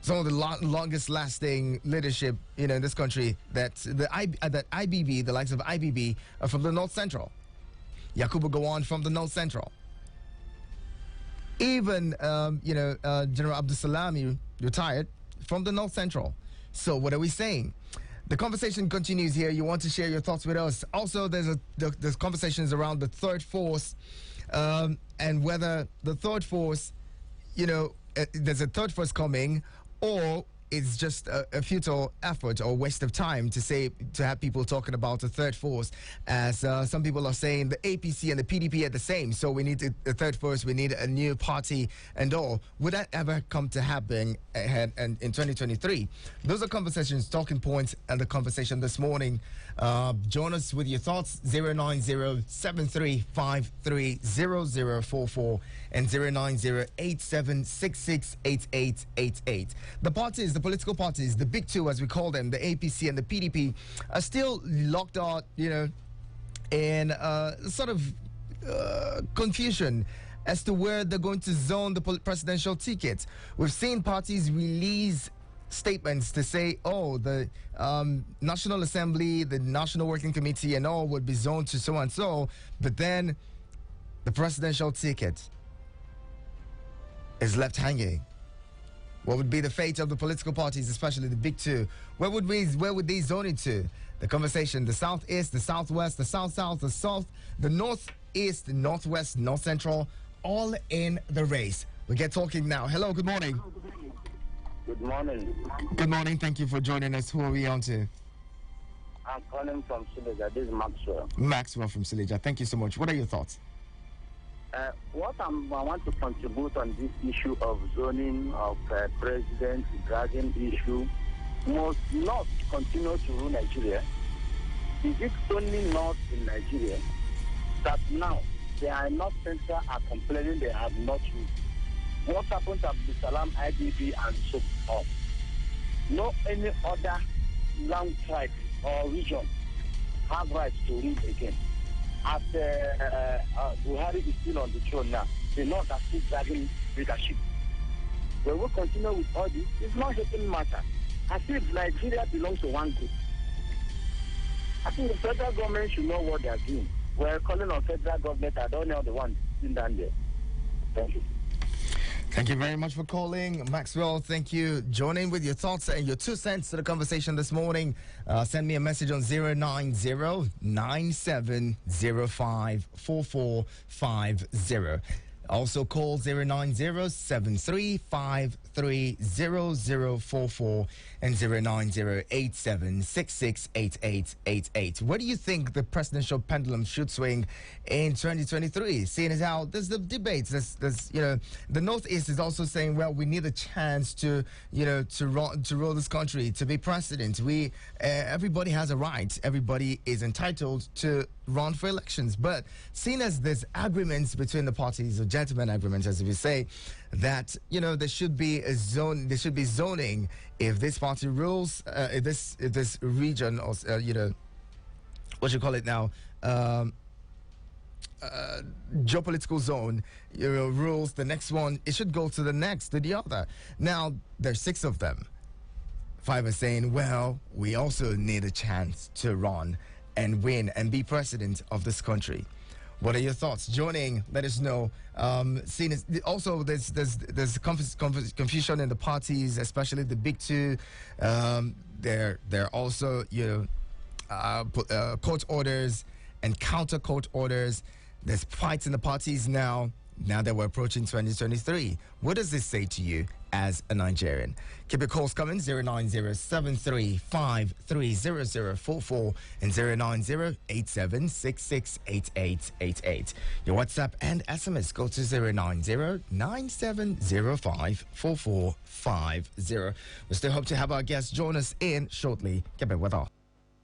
some of the longest lasting leadership, in this country, that IBB, the likes of IBB, are from the North Central. Yakubu Gowon from the North Central. Even, General Abdul Salami, retired, from the North Central. So what are we saying? The conversation continues here. You want to share your thoughts with us. Also, there's conversations around the third force, and whether the third force, there's a third force coming, or it's just a futile effort or waste of time to have people talking about a third force, as some people are saying the APC and the PDP are the same, so we need a third force, we need a new party and all. Would that ever come to happen in 2023? Those are conversations, talking points, and the conversation this morning. Join us with your thoughts, 090-7353-0044 and 090-8766-8888. The political parties, the big two as we call them, the APC and the PDP, are still locked out, in sort of confusion as to where they're going to zone the presidential ticket. We've seen parties release statements to say, the National Assembly, the National Working Committee and all would be zoned to so and so, but then the presidential ticket is left hanging. What would be the fate of the political parties, especially the big two? Where would they zone it to? The conversation, the southeast, the southwest, the south-south, the south, the northeast, the northwest, north central, all in the race. We get talking now. Hello, good morning. Good morning. Good morning. Thank you for joining us. Who are we on to? I'm calling from Silesia. This is Maxwell. Maxwell from Silesia. Thank you so much. What are your thoughts? What I want to contribute on this issue of zoning of president, dragon issue, must not continue to rule Nigeria. Is it only not in Nigeria that now they are not central are complaining they have not ruled? What happened to Abdul Salam, IDB, and so on? No any other land tribe or region have rights to rule again. As Buhari is still on the throne now, the North are still dragging leadership. When we continue with all this, it's not helping matter. As if Nigeria belongs to one group. I think the federal government should know what they are doing. We're calling on federal government. I don't know the one sitting down there. Thank you. Thank you very much for calling, Maxwell. Thank you. Join in with your thoughts and your 2 cents to the conversation this morning. Send me a message on 090-9705-4450. Also call 090-7353-0044 and 090-8766-8888. Where do you think the presidential pendulum should swing in 2023? Seeing as how there's the debates, there's the Northeast is also saying, well, we need a chance to rule this country, to be president. Everybody has a right. Everybody is entitled to run for elections. But seeing as there's agreements between the parties, or gentlemen agreements, as we say, that there should be a zone, there should be zoning if this party rules, if this region, or what you call it now, geopolitical zone, rules the next one, it should go to the other. Now there's 6 of them. 5 are saying, well, we also need a chance to run and win and be president of this country. What are your thoughts? Joining, let us know. Also, there's confusion in the parties, especially the big two. They're also court orders and counter court orders. There's fights in the parties now that we're approaching 2023. What does this say to you as a Nigerian? Keep your calls coming, 090-7353-0044 and 090-8766-8888. Your WhatsApp and SMS go to 090-9705-4450. We still hope to have our guests join us in shortly. Keep it with us.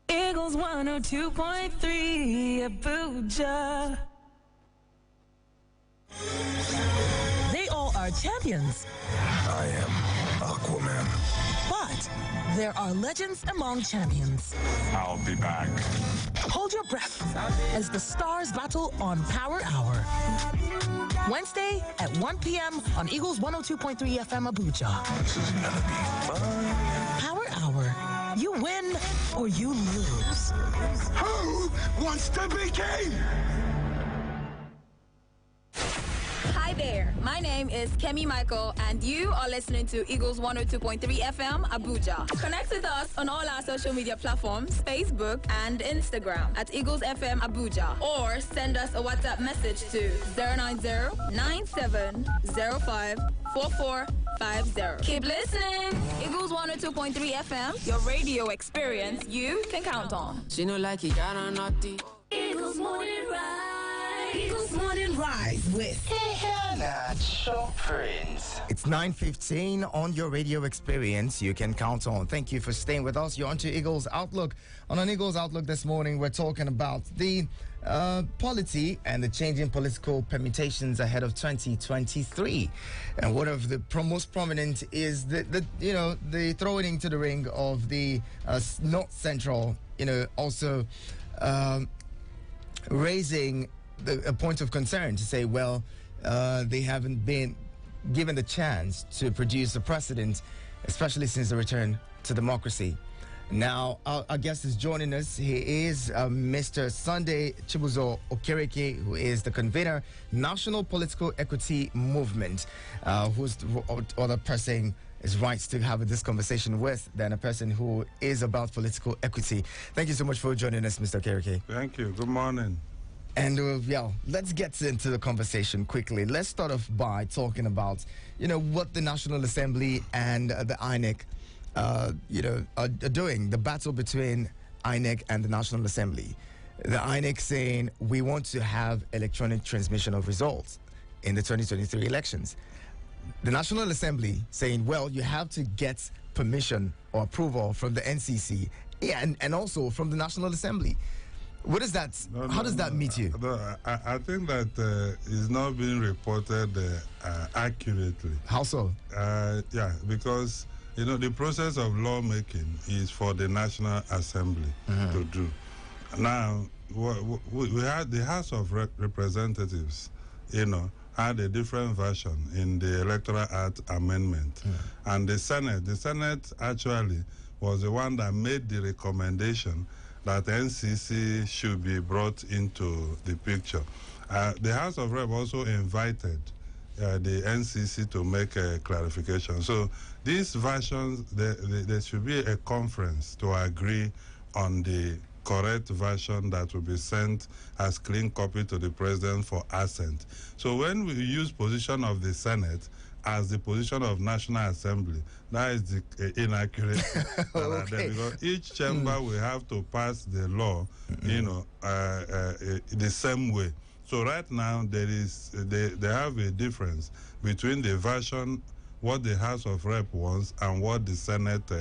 Eagles 102.3 Abuja. They all are champions. I am Aqua. Aquaman. But there are legends among champions. I'll be back. Hold your breath as the stars battle on Power Hour. Wednesday at 1 p.m. on Eagles 102.3 FM Abuja. This is gonna be fun. Power Hour. You win or you lose. Who wants to be king? Hi there, my name is Kemi Michael, and you are listening to Eagles 102.3 FM Abuja. Connect with us on all our social media platforms, Facebook and Instagram at EaglesFM Abuja, or send us a WhatsApp message to 090-9705-4450. Keep listening. Eagles 102.3 FM, your radio experience you can count on. She no like it, got on naughty. Eagles Morning Rise. Eagles Morning Rise with Prince. It's 9:15 on your radio experience you can count on. Thank you for staying with us. You're on to Eagles Outlook. On Eagles Outlook this morning, we're talking about the polity and the changing political permutations ahead of 2023. And one of the most prominent is the throwing into the ring of the North Central, also raising a point of concern to say, well, they haven't been given the chance to produce a precedent, especially since the return to democracy. Now, our guest is joining us. He is Mr. Sunday Chibuzo Okereke, who is the convener, National Political Equity Movement, who's the other person is right to have this conversation with than a person who is about political equity. Thank you so much for joining us, Mr. Okereke. Thank you. Good morning. And let's get into the conversation quickly. Let's start off by talking about, what the National Assembly and the INEC, are doing. The battle between INEC and the National Assembly. The INEC saying we want to have electronic transmission of results in the 2023 elections. The National Assembly saying, well, you have to get permission or approval from the NCC and also from the National Assembly. What is that? How does that meet you? I think that is not being reported accurately. How so? Because the process of lawmaking is for the National Assembly to do. Now, we had the House of Representatives, had a different version in the Electoral Act amendment, and the Senate actually was the one that made the recommendation that NCC should be brought into the picture. The House of Rep also invited the NCC to make a clarification. So these versions, there should be a conference to agree on the correct version that will be sent as clean copy to the President for assent. So when we use position of the Senate as the position of National Assembly, that is the inaccurate. Okay. Because each chamber will have to pass the law, the same way. So right now they have a difference between the version what the House of Rep wants and what the Senate,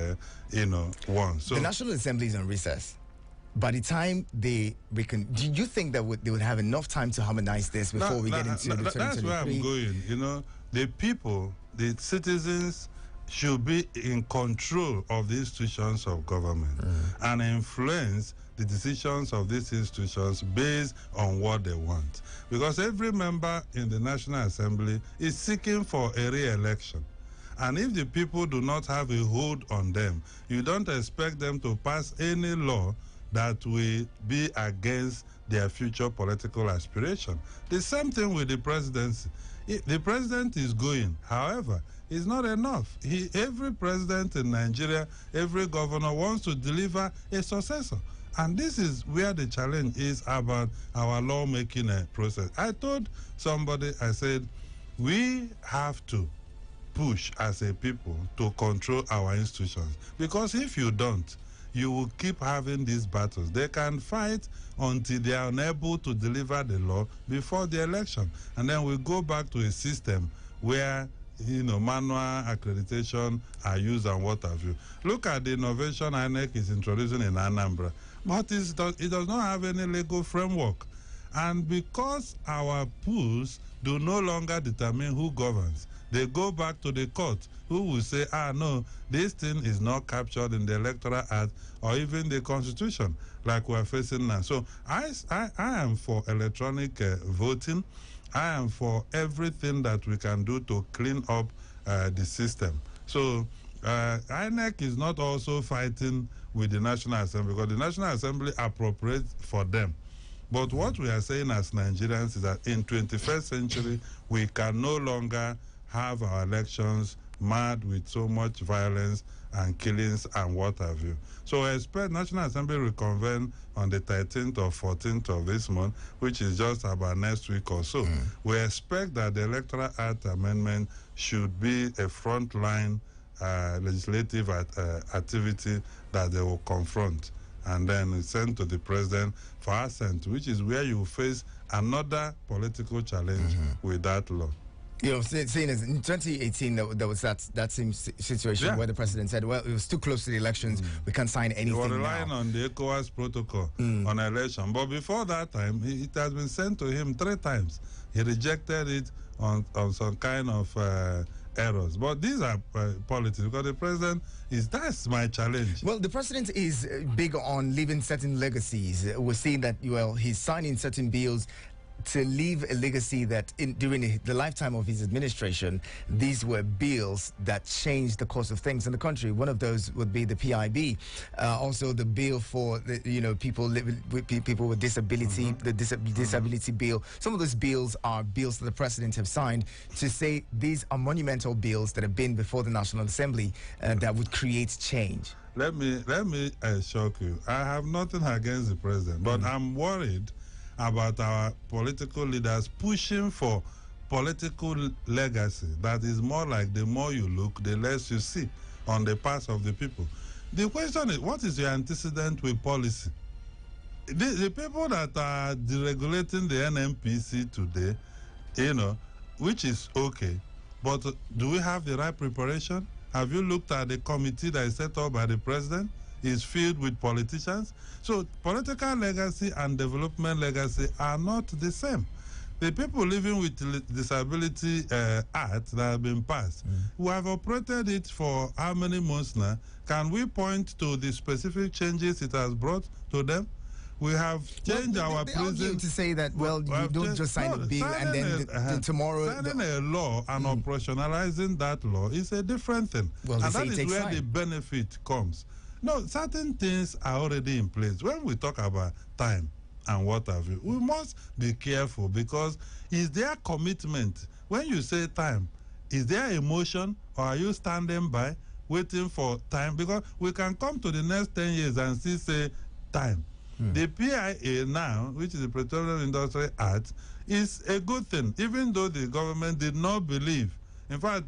wants. So the National Assembly is on recess. By the time do you think that they would have enough time to harmonize this before we get into the 2023? That's where I'm going. The people, the citizens, should be in control of the institutions of government and influence the decisions of these institutions based on what they want. Because every member in the National Assembly is seeking for a re-election. And if the people do not have a hold on them, you don't expect them to pass any law that will be against their future political aspiration. The same thing with the presidency. The president is going. However, it's not enough. Every president in Nigeria, every governor wants to deliver a successor. And this is where the challenge is about our lawmaking process. I told somebody, I said, we have to push as a people to control our institutions. Because if you don't, you will keep having these battles. They can fight until they are unable to deliver the law before the election. And then we go back to a system where, manual accreditation are used and what have you. Look at the innovation INEC is introducing in Anambra. But it does not have any legal framework. And because our pools do no longer determine who governs, they go back to the court, who will say, no, this thing is not captured in the Electoral Act or even the Constitution, like we're facing now. So I am for electronic voting. I am for everything that we can do to clean up the system. So INEC is not also fighting with the National Assembly, because the National Assembly appropriates for them. But what we are saying as Nigerians is that in 21st century, we can no longer have our elections marred with so much violence and killings and what have you. So I expect National Assembly reconvene on the 13th or 14th of this month, which is just about next week or so. We expect that the Electoral Act amendment should be a frontline legislative activity that they will confront and then send to the president for assent, which is where you face another political challenge with that law. You know, seeing as in 2018, there was that same situation where the president said, well, it was too close to the elections, we can't sign anything now. They were relying on the ECOWAS protocol on election. But before that time, it has been sent to him 3 times. He rejected it on some kind of errors. But these are politics, because the president that's my challenge. Well, the president is big on leaving certain legacies. We're seeing that, well, he's signing certain bills to leave a legacy that during the lifetime of his administration, these were bills that changed the course of things in the country. One of those would be the PIB, also the bill for people with disability, the disability bill. Some of those bills are bills that the president have signed to say these are monumental bills that have been before the National Assembly that would create change. Let me shock you. I have nothing against the president, but I'm worried about our political leaders pushing for political legacy that is more like the more you look, the less you see on the parts of the people. The question is, what is your antecedent with policy? The people that are deregulating the NMPC today, which is okay, but do we have the right preparation? Have you looked at the committee that is set up by the president? Is filled with politicians. So political legacy and development legacy are not the same. The people living with disability act that have been passed, who have operated it for how many months now, can we point to the specific changes it has brought to them? We have changed our prison to say that, well, you don't just sign a bill and then tomorrow... Signing a law and operationalizing that law is a different thing. Well, and that is where the benefit comes. No, certain things are already in place. When we talk about time and what have you, we must be careful, because is there commitment? When you say time, is there emotion, or are you standing by waiting for time? Because we can come to the next 10 years and still say time. The PIA now, which is the Petroleum Industry Act, is a good thing, even though the government did not believe. In fact,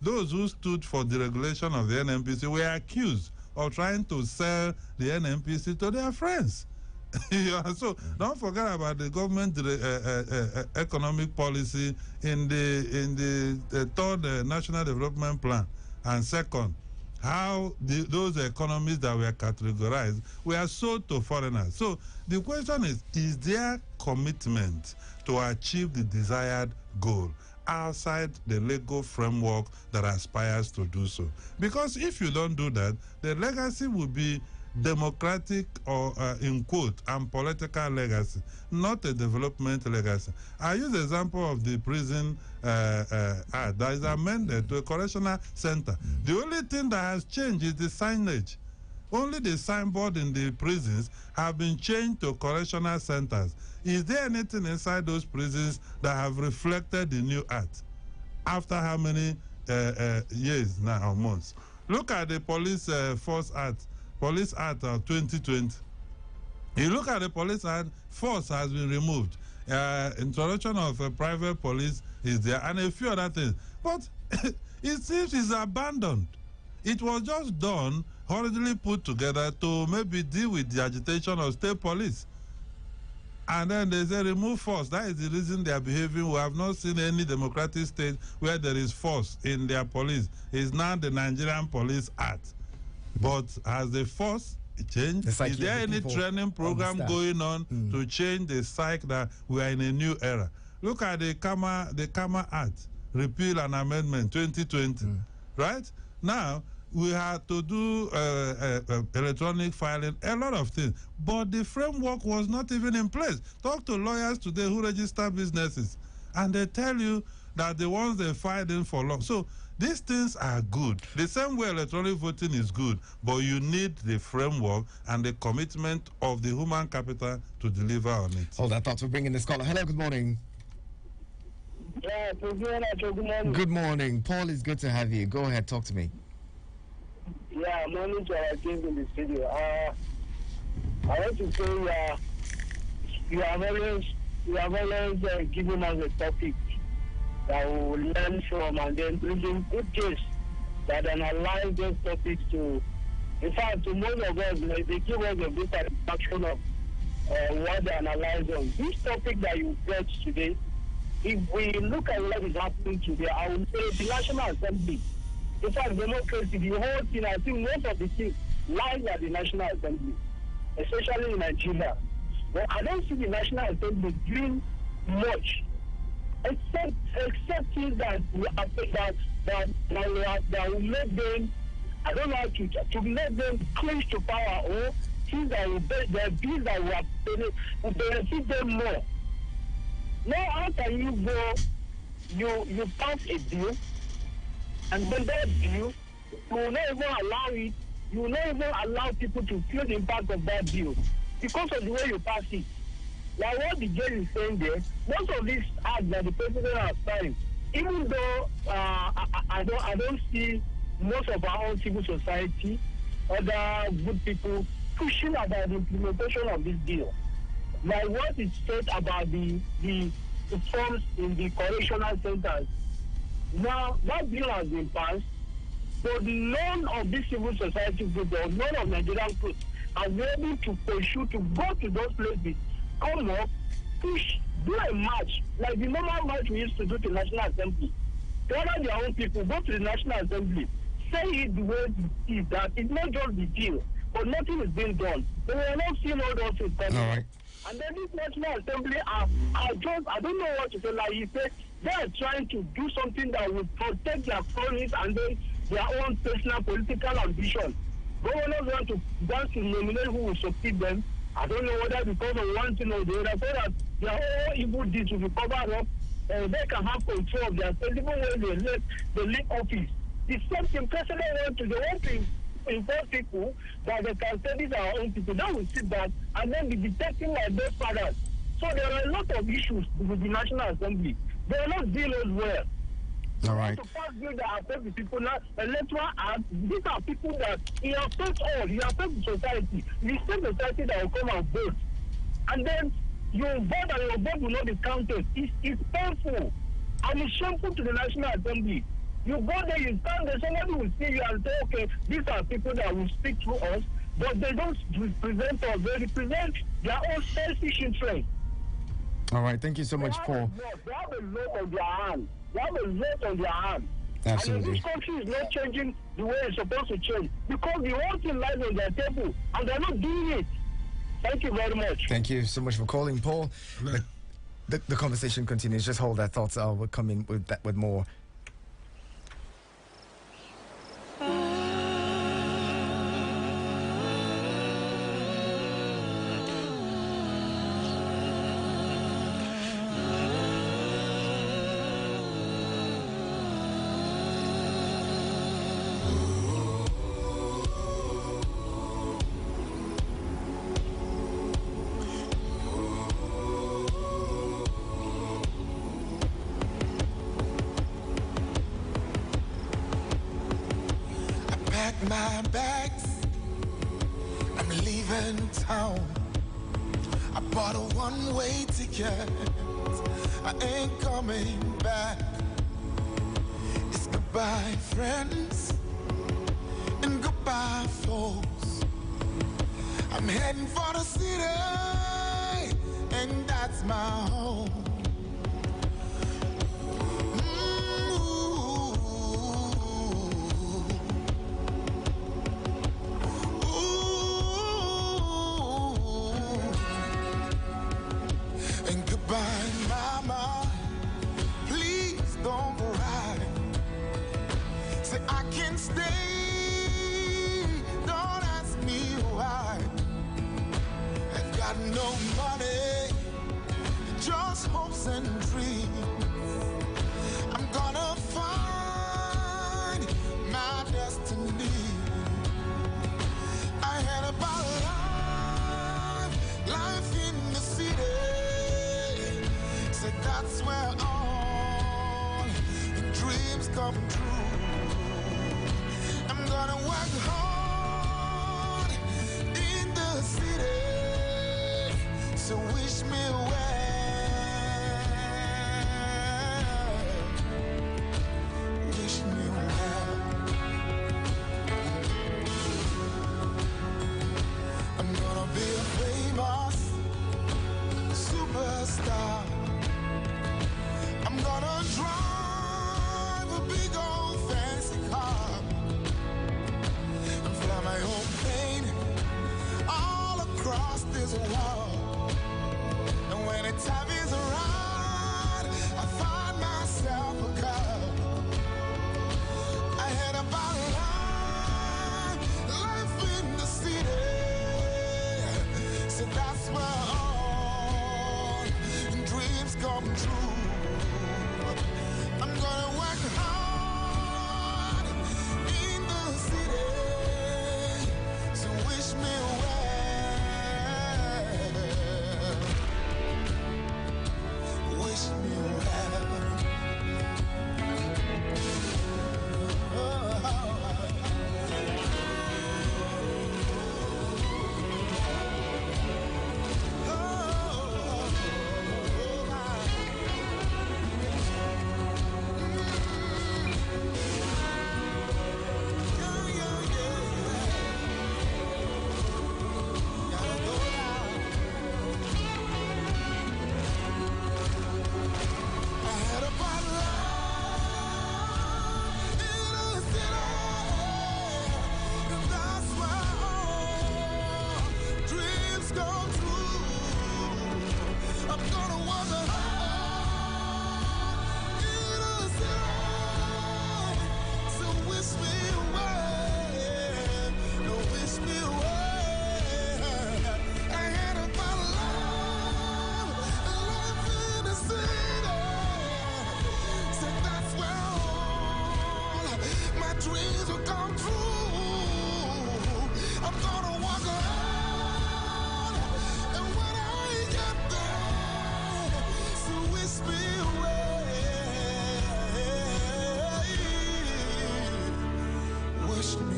those who stood for the regulation of the NMPC were accused of trying to sell the NMPC to their friends. So don't forget about the government economic policy in the third National Development Plan. And second, how those economies that were categorized were sold to foreigners. So the question is there commitment to achieve the desired goal outside the legal framework that aspires to do so? Because if you don't do that, the legacy will be democratic or, in quote, and political legacy, not a development legacy. I use the example of the prison act that is amended to a correctional center. The only thing that has changed is the signage. Only the signboard in the prisons have been changed to correctional centers. Is there anything inside those prisons that have reflected the new act? After how many years now or months? Look at the Police Force Act, Police Act of 2020. You look at the Police Act, force has been removed. Introduction of private police is there, and a few other things. But it seems it's abandoned. It was just done, hurriedly put together to maybe deal with the agitation of state police. And then they say remove force. That is the reason they are behaving. We have not seen any democratic state where there is force in their police. It's now the Nigerian Police Act. But has the force change? The psyche Is there of the any people training program understand. going on to change the psyche that we are in a new era? Look at the Kama Act, repeal and amendment 2020, right? Now, we had to do electronic filing, a lot of things, but the framework was not even in place. Talk to lawyers today who register businesses, and they tell you that the ones they filed in for long. So these things are good. The same way electronic voting is good, but you need the framework and the commitment of the human capital to deliver on it. Hold that thought. We're bringing the scholar. Hello, good morning. Yeah, good morning. Good morning. Paul, it's good to have you. Go ahead, talk to me. Yeah, morning to our team in the studio. I want to say you have always given us a topic that we will learn from and then bringing good case that analyze those topics to. In fact, to most of us, they give us a good satisfaction of what they analyze on. This topic that you brought today, if we look at what is happening today, I would say the National Assembly. In fact, democracy, the whole thing, I think most of the things lies at the National Assembly, especially in Nigeria. But I don't see the National Assembly doing much, except things that will make them, I don't know how to make them clinch to power, or things that will benefit them more. Now, how can you go, you pass a bill, and then that bill, you will not even allow it, you will not even allow people to feel the impact of that bill because of the way you pass it. Like what the judge is saying there, most of these acts that the president has signed, even though I don't see most of our own civil society, other good people pushing about the implementation of this bill. Like what is said about the reforms in the correctional centers. Now, that bill has been passed, but none of these civil society groups or none of Nigerian groups are able to pursue to go to those places, come up, push, do a march, like the normal march we used to do to the National Assembly. Gather their own people, go to the National Assembly, say it the way it is, that it's not just the deal, but nothing is being done. But we are not seeing all those things coming. All right. And then this National Assembly are just, I don't know what to say, like you said, they are trying to do something that will protect their cronies and then their own personal political ambition. Governors want to nominate who will succeed them. I don't know whether because of one thing or the other, so that their whole evil deeds will be covered up and they can have control of their state even when they leave office. The same thing, President want to inform people that they can say these are our own people. That will sit back and then be detecting like those fathers. So there are a lot of issues with the National Assembly. They are not dealing well. All right. To pass bill that affect the people now, electoral act, these are people that it affects all, it affects the society. The same society that will come and vote. And then you vote and your vote will not be counted. It's painful. And it's shameful to the National Assembly. You go there, you stand there, somebody will see you and say, okay, these are people that will speak through us, but they don't represent us. They represent their own selfish interests. All right. Thank you so much, Paul. They have a lot on their hand. They have a lot on their hand. Absolutely. And this country is not changing the way it's supposed to change because the whole thing lies on their table and they're not doing it. Thank you very much. Thank you so much for calling, Paul. The conversation continues. Just hold that thoughts. We'll come in with more. My bags, I'm leaving town. I bought a one-way ticket, I ain't coming back. It's goodbye friends and goodbye foes. I'm heading for the city and that's my home. stay. Don't ask me why. I've got no money, just hopes and dreams. I'm gonna find my destiny. I had about life in the city. So that's where all the dreams come true. I'm gonna work hard in the city. So wish me well. Wish me well. I'm gonna be a famous superstar. I'm gonna drive a big old fancy car and fly my own plane all across this world. And when the time is right, I find myself a girl. I had about life in the city. So that's where all dreams come true. I'm gonna work hard in the city. So wish me well. Wish me well. Dreams will come true. I'm gonna walk around, and when I get there, so wish me well. Wish me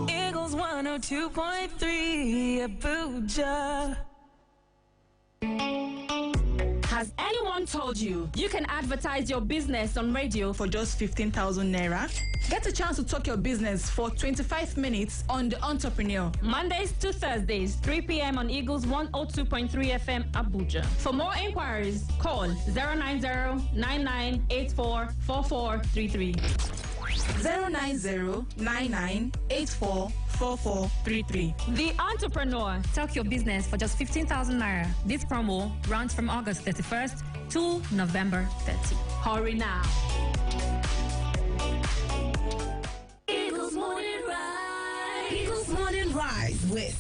Eagles 102.3 Abuja. Has anyone told you you can advertise your business on radio for just 15,000 naira? Get a chance to talk your business for 25 minutes on The Entrepreneur. Mondays to Thursdays, 3 p.m. on Eagles 102.3 FM Abuja. For more inquiries, call 090-9984-4433. 090-9984-4433. The Entrepreneur. Talk your business for just 15,000 naira. This promo runs from August 31st to November 30. Hurry now. Eagles Morning Rise. Eagles Morning Rise with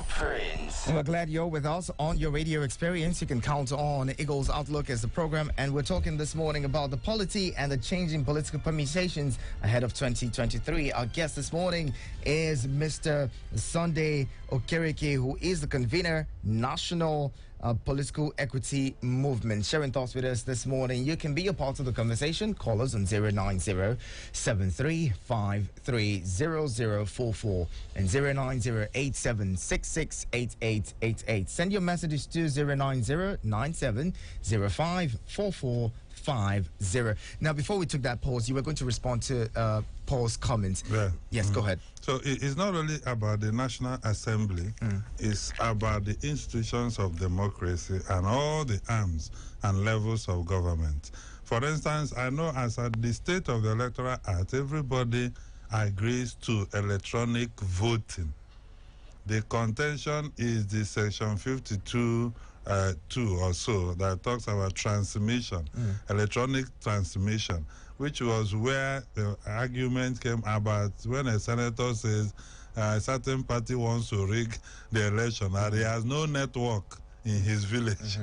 Prince. We're glad you're with us on your radio experience. You can count on Eagles Outlook as the program, and we're talking this morning about the polity and the changing political permutations ahead of 2023. Our guest this morning is Mr. Sunday Okereke, who is the convener, National Political Equity Movement. Sharing thoughts with us this morning. You can be a part of the conversation. Call us on 090-7353-0044 and 090-8766-8888. Send your messages to 090-9705-4450. Now, before we took that pause, you were going to respond to Paul's comments. Yeah. Yes, go ahead. So it's not only about the National Assembly, it's about the institutions of democracy and all the arms and levels of government. For instance, I know as at the state of the Electoral Act, everybody agrees to electronic voting. The contention is the section 52 2 or so that talks about transmission, electronic transmission, which was where the argument came about when a senator says a certain party wants to rig the election and he has no network in his village,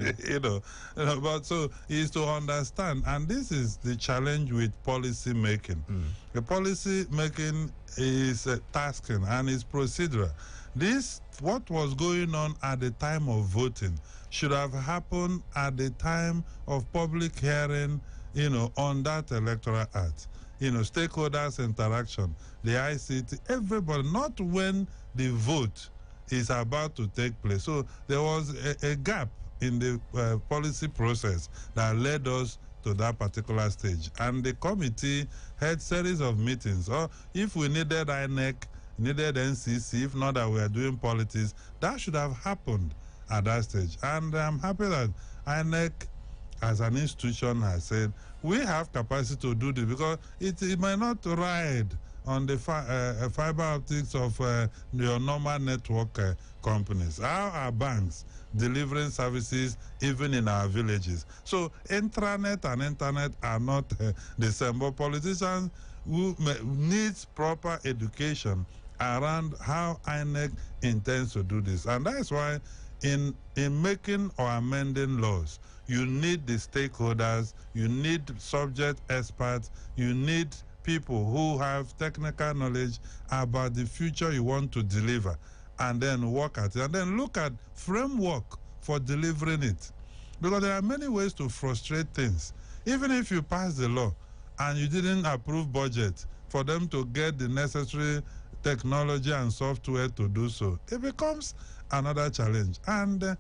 but so is to understand, and this is the challenge with policy making. The policy making is tasking and is procedural. This, what was going on at the time of voting, should have happened at the time of public hearing, on that Electoral Act. Stakeholders interaction, the ICT, everybody, not when the vote is about to take place. So there was a gap in the policy process that led us to that particular stage. And the committee had series of meetings. Or if we needed INEC, needed NCC, if not that we are doing politics, that should have happened at that stage. And I'm happy that INEC, as an institution, has said, we have capacity to do this because it might not ride on the fiber optics of your normal network companies. How are banks delivering services even in our villages? So intranet and internet are not the same, but politicians who needs proper education around how INEC intends to do this. And that's why in making or amending laws, you need the stakeholders, you need subject experts, you need people who have technical knowledge about the future you want to deliver, and then work at it, and then look at framework for delivering it. Because there are many ways to frustrate things. Even if you pass the law and you didn't approve budget for them to get the necessary technology and software to do so, it becomes another challenge. And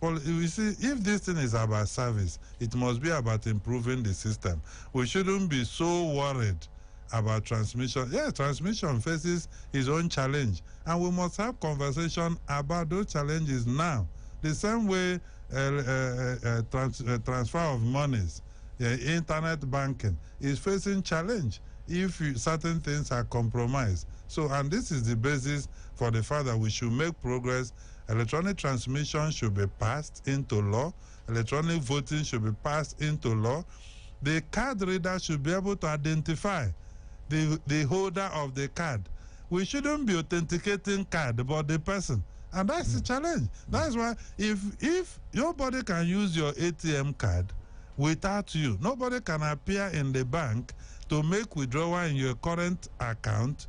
you see, if this thing is about service, it must be about improving the system. We shouldn't be so worried about transmission. Yeah, transmission faces its own challenge, and we must have conversation about those challenges now. The same way transfer of monies, internet banking is facing challenge if certain things are compromised. So, and this is the basis for the fact that we should make progress. Electronic transmission should be passed into law. Electronic voting should be passed into law. The card reader should be able to identify the holder of the card. We shouldn't be authenticating card, but the person. And that's the challenge. That's why if nobody can use your ATM card without you, nobody can appear in the bank to make withdrawal in your current account,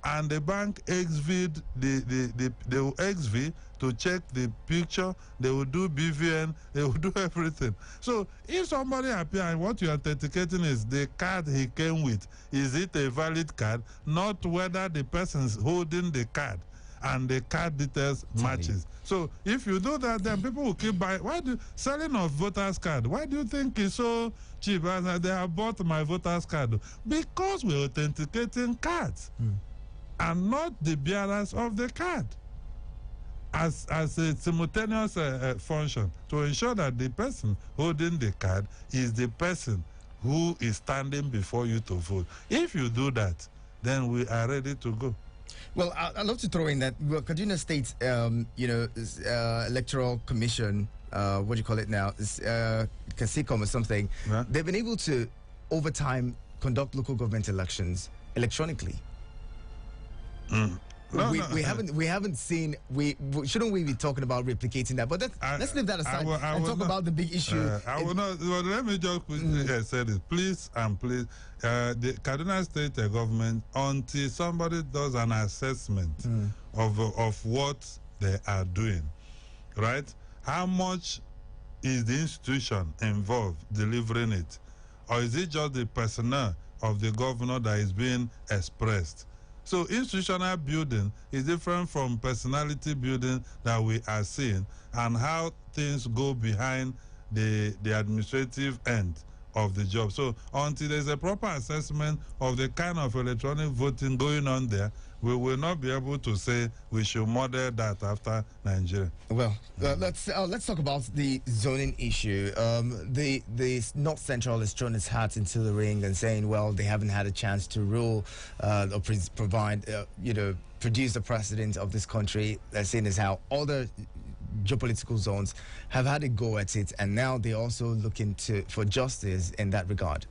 and the bank XV, they will XV to check the picture, they will do BVN, they will do everything. So if somebody appears and what you're authenticating is the card he came with, is it a valid card? Not whether the person's holding the card and the card details matches. So if you do that, then people will keep buying. Selling of voters card, why do you think it's so cheap? As they have bought my voters card? Because we're authenticating cards and not the bearers of the card as a simultaneous function to ensure that the person holding the card is the person who is standing before you to vote. If you do that, then we are ready to go. Well, I'd love to throw in that Kaduna State, Electoral Commission, what do you call it now? CASICOM or something. Yeah. They've been able to, over time, conduct local government elections electronically. We haven't seen. Shouldn't we be talking about replicating that? But let's leave that aside and talk about the big issue. I will not. Well, let me just quickly say this, please and please. The Kaduna State government, until somebody does an assessment of what they are doing, right? How much is the institution involved delivering it, or is it just the personnel of the governor that is being expressed? So institutional building is different from personality building that we are seeing, and how things go behind the administrative end of the job. So until there's a proper assessment of the kind of electronic voting going on there, we will not be able to say we should model that after Nigeria. Well, let's talk about the zoning issue. The North Central is throwing its hat into the ring and saying, well, they haven't had a chance to rule or provide, produce the president of this country. They're saying is how other geopolitical zones have had a go at it, and now they're also looking for justice in that regard.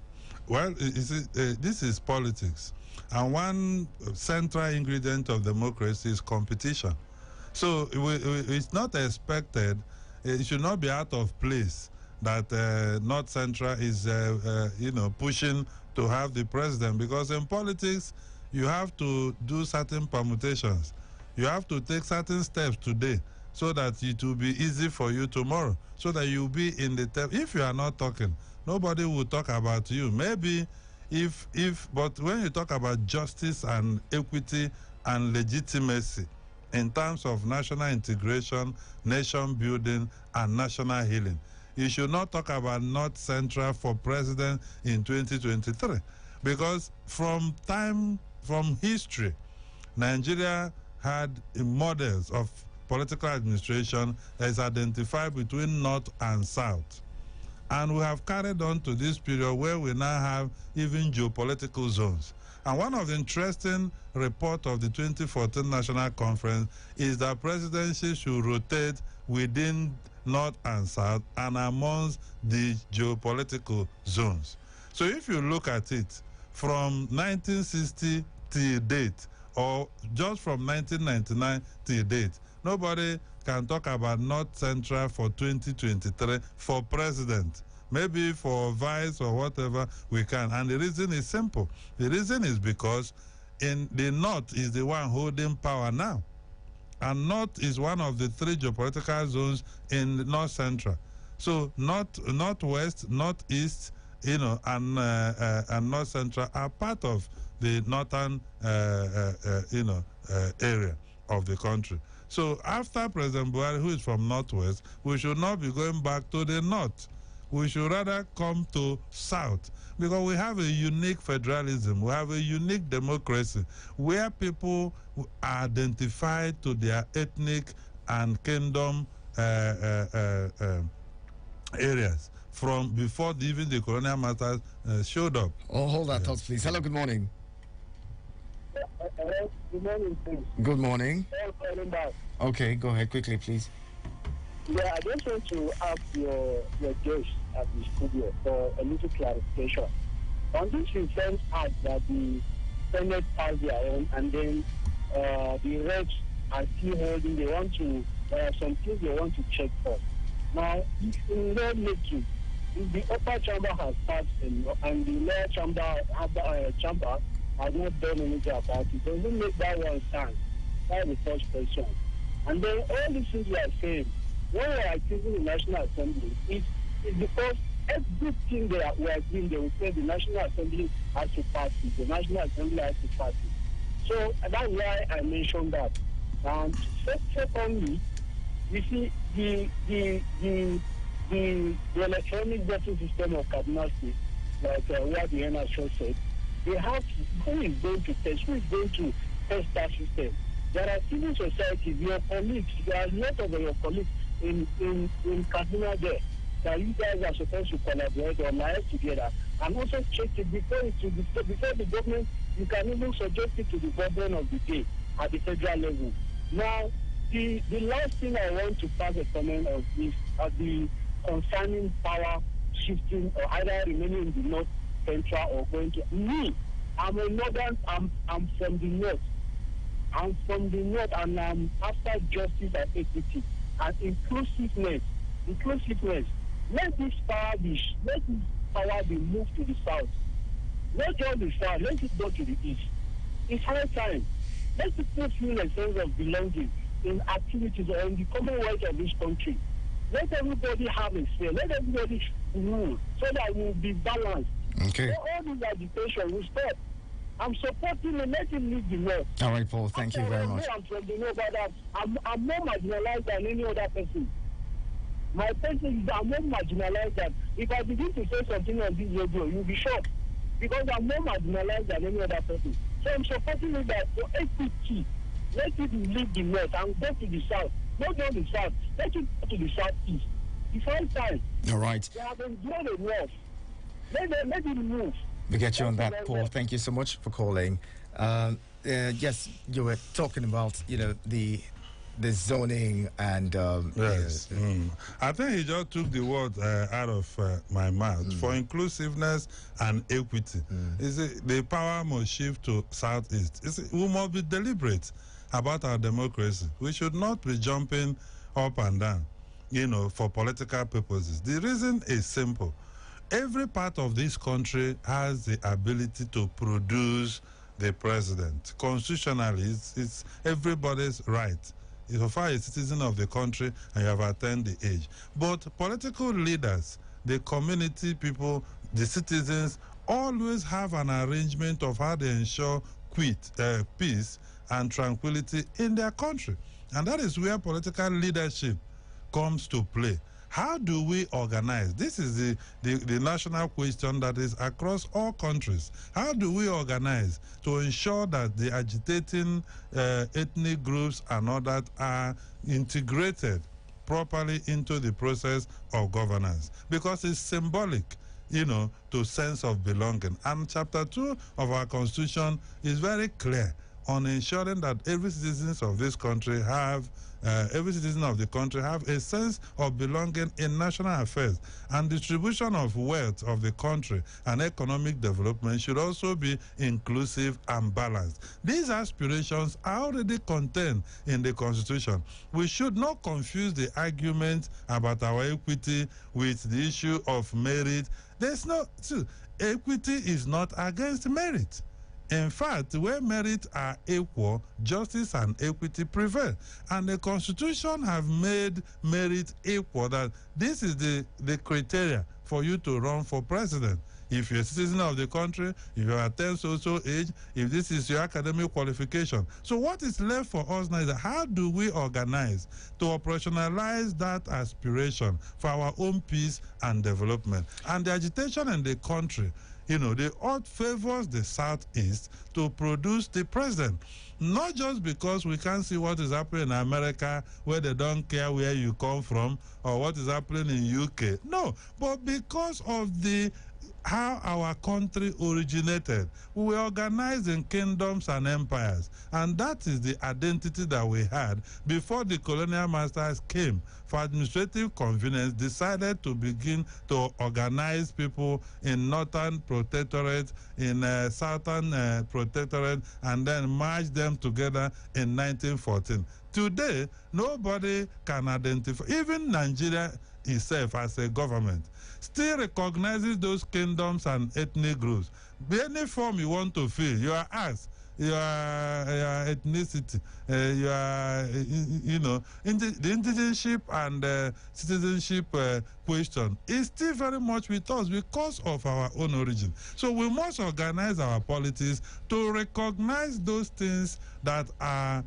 Well, this is politics, and one central ingredient of democracy is competition. So it's not expected, it should not be out of place that North Central is, pushing to have the president, because in politics, you have to do certain permutations. You have to take certain steps today so that it will be easy for you tomorrow, so that you'll be in the... If you are not talking, nobody will talk about you. Maybe but when you talk about justice and equity and legitimacy in terms of national integration, nation building, and national healing, you should not talk about North Central for president in 2023. Because from history, Nigeria had models of political administration that is identified between North and South. And we have carried on to this period where we now have even geopolitical zones. And one of the interesting reports of the 2014 National Conference is that presidency should rotate within North and South and amongst the geopolitical zones. So if you look at it from 1960 till date, or just from 1999 till date, nobody can talk about North Central for 2023 for president. Maybe for vice or whatever we can. And the reason is simple. The reason is because in the North is the one holding power now. And North is one of the three geopolitical zones in the North Central. So Northwest, Northeast, and North Central are part of the northern, area of the country. So after President Buhari, who is from Northwest, we should not be going back to the North. We should rather come to South, because we have a unique federalism. We have a unique democracy where people are identified to their ethnic and kingdom areas from before even the colonial masters showed up. Oh, hold that thought, please. Hello, good morning. Good morning, please. Good morning. Back. Okay, go ahead quickly, please. Yeah, I just want to ask your guest at the studio for a little clarification. On this recent act that the Senate passed their own, and then the reps are still holding, they want to, there are some things they want to check for. Now, if in law making, if the upper chamber has passed and the lower chamber has not done anything about it, doesn't make that one stand. That's the first question. And then all these things we are saying, when we are accusing the National Assembly, it's because everything we are doing, they will say the National Assembly has to pass it. The National Assembly has to pass it. So that's why I mentioned that. And secondly, you see the electronic voting system of Kaduna State, like what the NSO said, they have to, who is going to test that system? There are civil societies, your colleagues, there are a lot of your colleagues in Kaduna there that you guys are supposed to collaborate or liaise together and also check it before the government, you can even suggest it to the government of the day at the federal level. Now, the last thing I want to pass a comment of is the concerning power shifting or either remaining in the North Central or going to me. I'm a northern, I'm from the North. I'm from the North, and I'm after justice and equity and inclusiveness. Let this power be moved to the South. Not just the South, let it go to the East. It's high time. Let people feel a sense of belonging in activities or in the commonwealth of this country. Let everybody have a say. Let everybody rule so that we'll be balanced. Okay. So all this agitation will stop. I'm supporting and let him leave the North. All right, Paul. Thank you very much. I'm from the North, but I'm more marginalized than any other person. My person is I'm more marginalized than if I begin to say something on this radio, you'll be shocked because I'm more marginalized than any other person. So I'm supporting it that for equity, let it leave the north and go to the south. Not just the south, let it go to the southeast. It's all time. All right. They have been doing enough. Let it move. We get you on that, Paul. Thank you so much for calling. Yes, you were talking about, the zoning and yes. I think he just took the word out of my mouth. For inclusiveness and equity, the power must shift to southeast. We must be deliberate about our democracy. We should not be jumping up and down, for political purposes. The reason is simple. Every part of this country has the ability to produce the president. Constitutionally, it's everybody's right. If you are a citizen of the country and you have attained the age. But political leaders, the community people, the citizens, always have an arrangement of how they ensure peace and tranquility in their country. And that is where political leadership comes to play. How do we organize? This is the national question that is across all countries. How do we organize to ensure that the agitating ethnic groups and all that are integrated properly into the process of governance? Because it's symbolic, to sense of belonging. And Chapter 2 of our Constitution is very clear on ensuring that every citizen of this country have a sense of belonging in national affairs, and distribution of wealth of the country and economic development should also be inclusive and balanced. These aspirations are already contained in the Constitution. We should not confuse the argument about our equity with the issue of merit. Equity is not against merit. In fact, where merit are equal, justice and equity prevail. And the Constitution have made merit equal, that this is the criteria for you to run for president. If you're a citizen of the country, if you attain social age, if this is your academic qualification. So what is left for us now is how do we organize to operationalize that aspiration for our own peace and development? And the agitation in the country, the odd favors the southeast to produce the president. Not just because we can't see what is happening in America, where they don't care where you come from, or what is happening in UK. No, but because of how our country originated. We were organized in kingdoms and empires, and that is the identity that we had before the colonial masters came. For administrative convenience, decided to begin to organize people in northern protectorate, in southern protectorate, and then merge them together in 1914. Today, nobody can identify, even Nigeria itself as a government, still recognizes those kingdoms and ethnic groups. Any form you want to fill, you are asked, your ethnicity, the indigenship and citizenship question is still very much with us because of our own origin. So we must organize our politics to recognize those things that are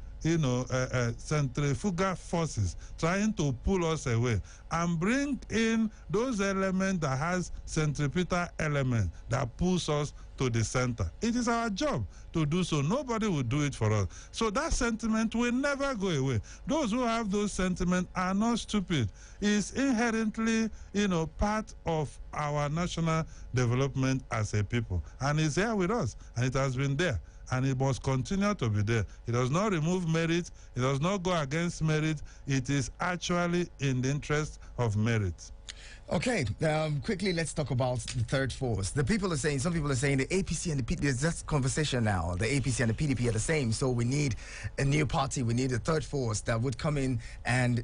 centrifugal forces trying to pull us away, and bring in those elements that has centripetal element that pulls us to the center. It is our job to do so. Nobody will do it for us. So that sentiment will never go away. Those who have those sentiments are not stupid. It's inherently, part of our national development as a people. And it's here with us, and it has been there. And it must continue to be there. It does not remove merit. It does not go against merit. It is actually in the interest of merit. Okay, quickly, let's talk about the third force. Some people are saying the APC and the PDP, there's just conversation now. The APC and the PDP are the same, so we need a new party. We need a third force that would come in and,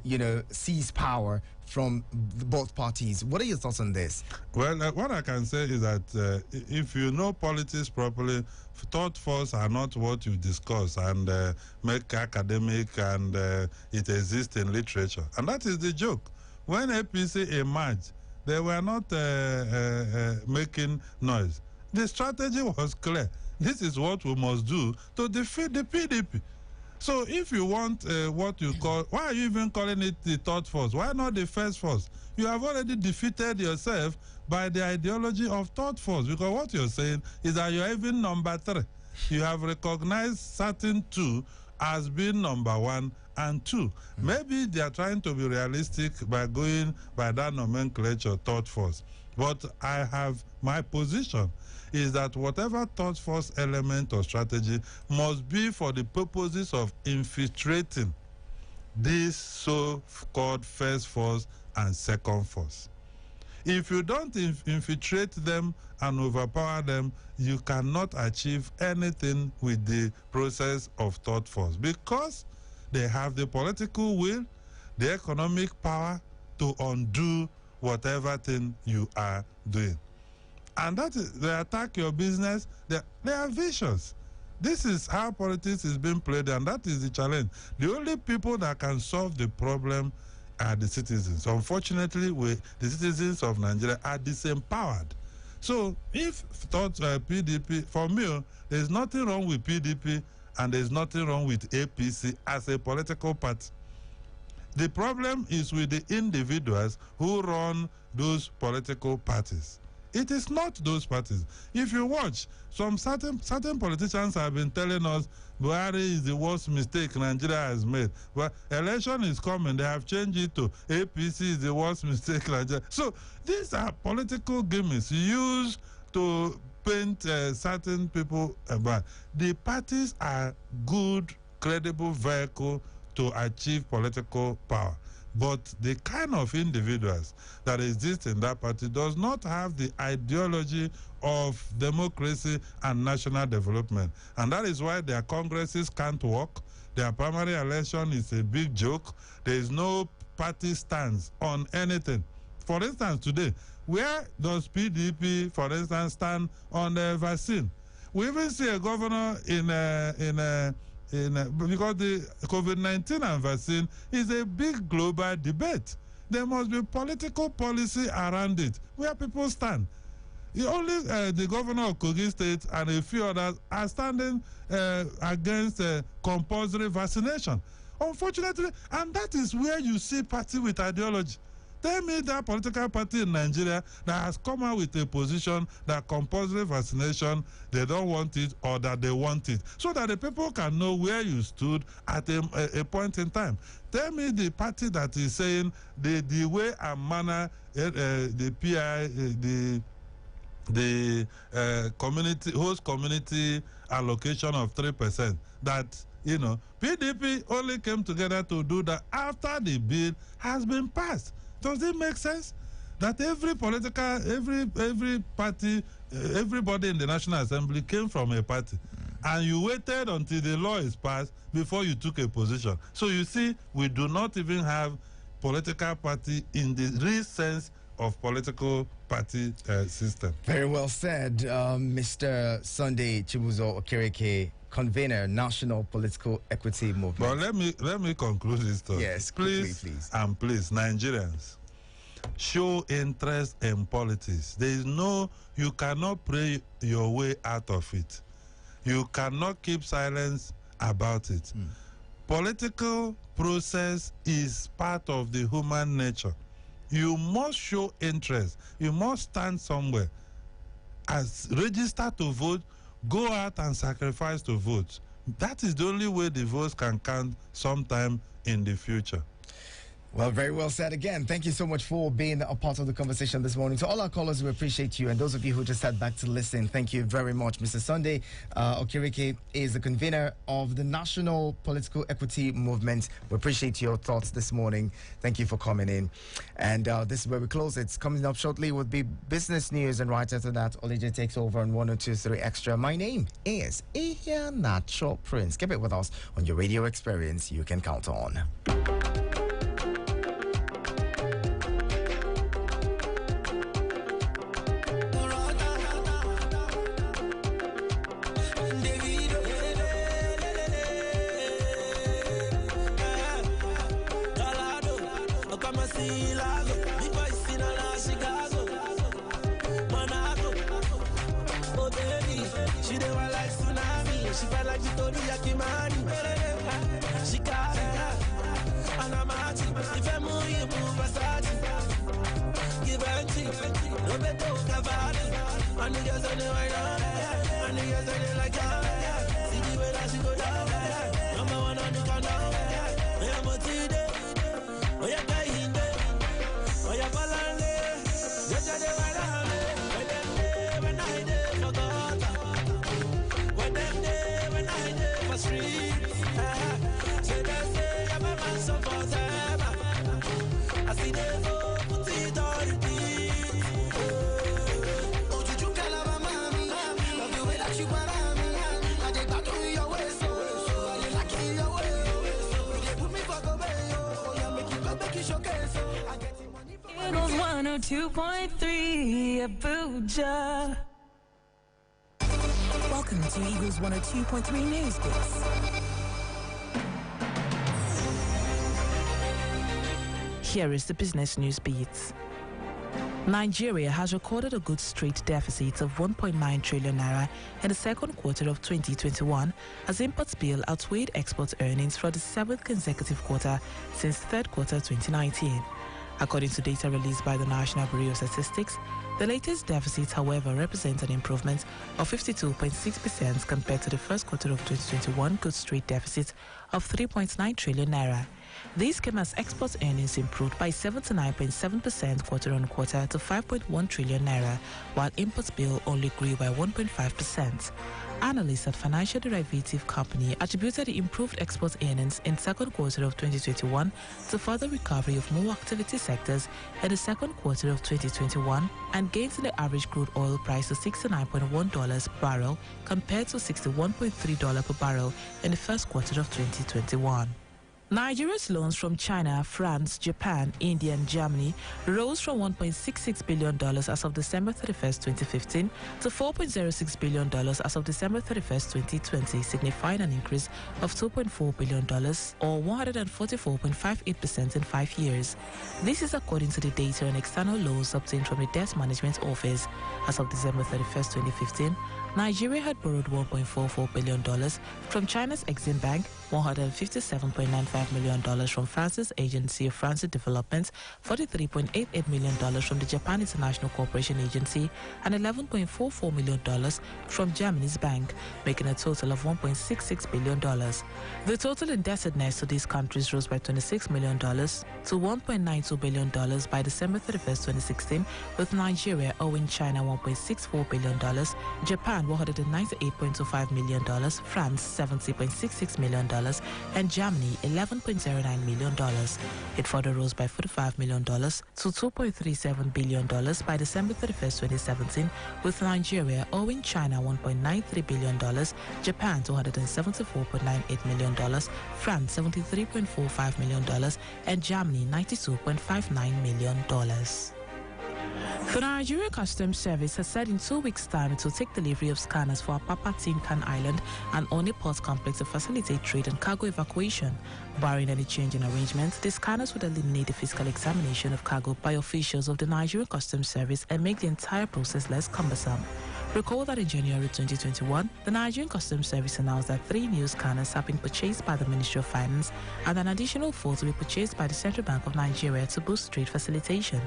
seize power from both parties. What are your thoughts on this? Well, what I can say is that if you know politics properly, third force are not what you discuss and make academic, and it exists in literature. And that is the joke. When APC emerged, they were not making noise. The strategy was clear. This is what we must do to defeat the PDP. So if you want what you call, why are you even calling it the third force? Why not the first force? You have already defeated yourself by the ideology of third force, because what you're saying is that you're even number 3. You have recognized certain 2 as being number 1 and 2. Maybe they are trying to be realistic by going by that nomenclature, third force. But I have my position is that whatever third force element or strategy must be for the purposes of infiltrating this so-called first force and second force. If you don't infiltrate them and overpower them, you cannot achieve anything with the process of third force, because they have the political will, the economic power to undo whatever thing you are doing. And that is, they attack your business, they are vicious. This is how politics is being played, and that is the challenge. The only people that can solve the problem are the citizens. Unfortunately, the citizens of Nigeria are disempowered. So if PDP, for me, there's nothing wrong with PDP and there's nothing wrong with APC as a political party. The problem is with the individuals who run those political parties. It is not those parties. If you watch, some certain politicians have been telling us Buhari is the worst mistake Nigeria has made. But election is coming. They have changed it to APC is the worst mistake Nigeria. So these are political gimmicks used to paint certain people bad. The parties are good, credible vehicle to achieve political power. But the kind of individuals that exist in that party does not have the ideology of democracy and national development. And that is why their congresses can't work. Their primary election is a big joke. There is no party stance on anything. For instance, today, where does PDP, for instance, stand on the vaccine? We even see a governor because the COVID-19 and vaccine is a big global debate. There must be political policy around it, where people stand. Only the governor of Kogi State and a few others are standing against compulsory vaccination. Unfortunately, and that is where you see party with ideology. Tell me that political party in Nigeria that has come out with a position that compulsory vaccination, they don't want it, or that they want it, so that the people can know where you stood at a point in time. Tell me the party that is saying the way and manner the PI, the community host community allocation of 3%, that PDP only came together to do that after the bill has been passed. Does it make sense that every party, everybody in the National Assembly came from a party, and you waited until the law is passed before you took a position? So you see, we do not even have political party in the real sense of political party system. Very well said, Mr. Sunday Chibuzo Okereke, convener, National Political Equity Movement. But let me conclude this thought. Yes, please, and please, Nigerians, show interest in politics. There is you cannot pray your way out of it. You cannot keep silence about it. Political process is part of the human nature. You must show interest. You must stand somewhere. Register to vote, go out and sacrifice to vote. That is the only way the votes can count sometime in the future. Well, very well said again. Thank you so much for being a part of the conversation this morning. To all our callers, we appreciate you. And those of you who just sat back to listen, thank you very much. Mr. Sunday Okereke is the convener of the National Political Equity Movement. We appreciate your thoughts this morning. Thank you for coming in. And this is where we close. It's coming up shortly would be business news. And right after that, Olije takes over on 102.3 Extra. My name is Ihia Nacho Prince. Keep it with us on your radio experience you can count on. She never like tsunami. She felt like Victoria Kimani. Roberto Cavalli. My niggas on the right now. My niggas on the like yeah. See the way that she go down. Number one on the countdown. Yeah, Motide. Oh, yeah, Kainde. Oh, yeah, Palande. Jaja de Varane. When them day, when I day for God. When them day, when I day for street. Say they say I'm a man so for them. I see they go put it on repeat. Oh, did you call her mommy? Love the way that you want me. I just got to your way, so I just like it your way. They put me for go away, oh yeah, make you go make you showcase, so I get the money for Eagles 102.3 Abuja. Welcome to Eagles 102.3 News Bits. Here is the business news beats. Nigeria has recorded a goods trade deficit of 1.9 trillion naira in the second quarter of 2021 as imports bill outweighed export earnings for the seventh consecutive quarter since third quarter 2019. According to data released by the National Bureau of Statistics, the latest deficit, however, represents an improvement of 52.6% compared to the first quarter of 2021 goods trade deficit of 3.9 trillion naira. These came as export earnings improved by 79.7% quarter-on-quarter to 5.1 trillion naira, while imports bill only grew by 1.5%. Analysts at Financial Derivative Company attributed the improved export earnings in second quarter of 2021 to further recovery of more activity sectors in the second quarter of 2021 and gains in the average crude oil price to $69.1 per barrel compared to $61.3 per barrel in the first quarter of 2021. Nigeria's loans from China, France, Japan, India, and Germany rose from $1.66 billion as of December 31st, 2015 to $4.06 billion as of December 31st, 2020, signifying an increase of $2.4 billion or 144.58% in 5 years. This is according to the data on external loans obtained from the Debt Management Office. As of December 31st, 2015, Nigeria had borrowed $1.44 billion from China's Exim Bank, $157.95 million from France's Agency of Francis Development, $43.88 million from the Japan International Cooperation Agency, and $11.44 million from Germany's bank, making a total of $1.66 billion. The total indebtedness to these countries rose by $26 million to $1.92 billion by December 31st, 2016, with Nigeria owing China $1.64 billion, Japan $198.25 million, France $70.66 million, and Germany $11.09 million. It further rose by $45 million to $2.37 billion by December 31st, 2017, with Nigeria owing China $1.93 billion, Japan $274.98 million, France $73.45 million, and Germany $92.59 million. The Nigeria Customs Service has said in 2 weeks' time it will take delivery of scanners for Apapa Tinkan Island and Oni Port Complex to facilitate trade and cargo evacuation. Barring any change in arrangements, the scanners would eliminate the physical examination of cargo by officials of the Nigeria Customs Service and make the entire process less cumbersome. Recall that in January 2021, the Nigerian Customs Service announced that 3 new scanners have been purchased by the Ministry of Finance and an additional 4 to be purchased by the Central Bank of Nigeria to boost trade facilitation.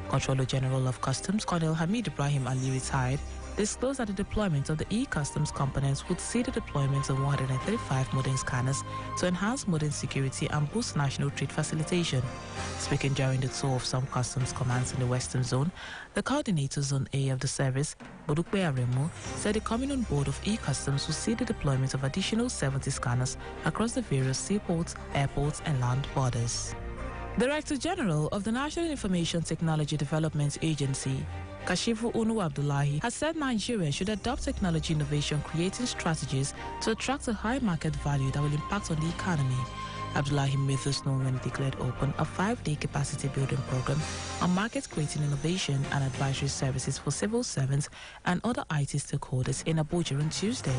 Controller General of Customs, Colonel Hamid Ibrahim Ali, retired, disclosed that the deployment of the e-customs components would see the deployment of 135 modern scanners to enhance modern security and boost national trade facilitation. Speaking during the tour of some customs commands in the Western Zone, the coordinator Zone A of the service, Bodukwe Aremu, said the coming on board of e-customs will see the deployment of additional 70 scanners across the various seaports, airports, and land borders. Director General of the National Information Technology Development Agency, Kashifu Unu Abdullahi, has said Nigeria should adopt technology innovation creating strategies to attract a high market value that will impact on the economy. Abdullahi made this known when he declared open a 5-day capacity building program on market creating innovation and advisory services for civil servants and other IT stakeholders in Abuja on Tuesday.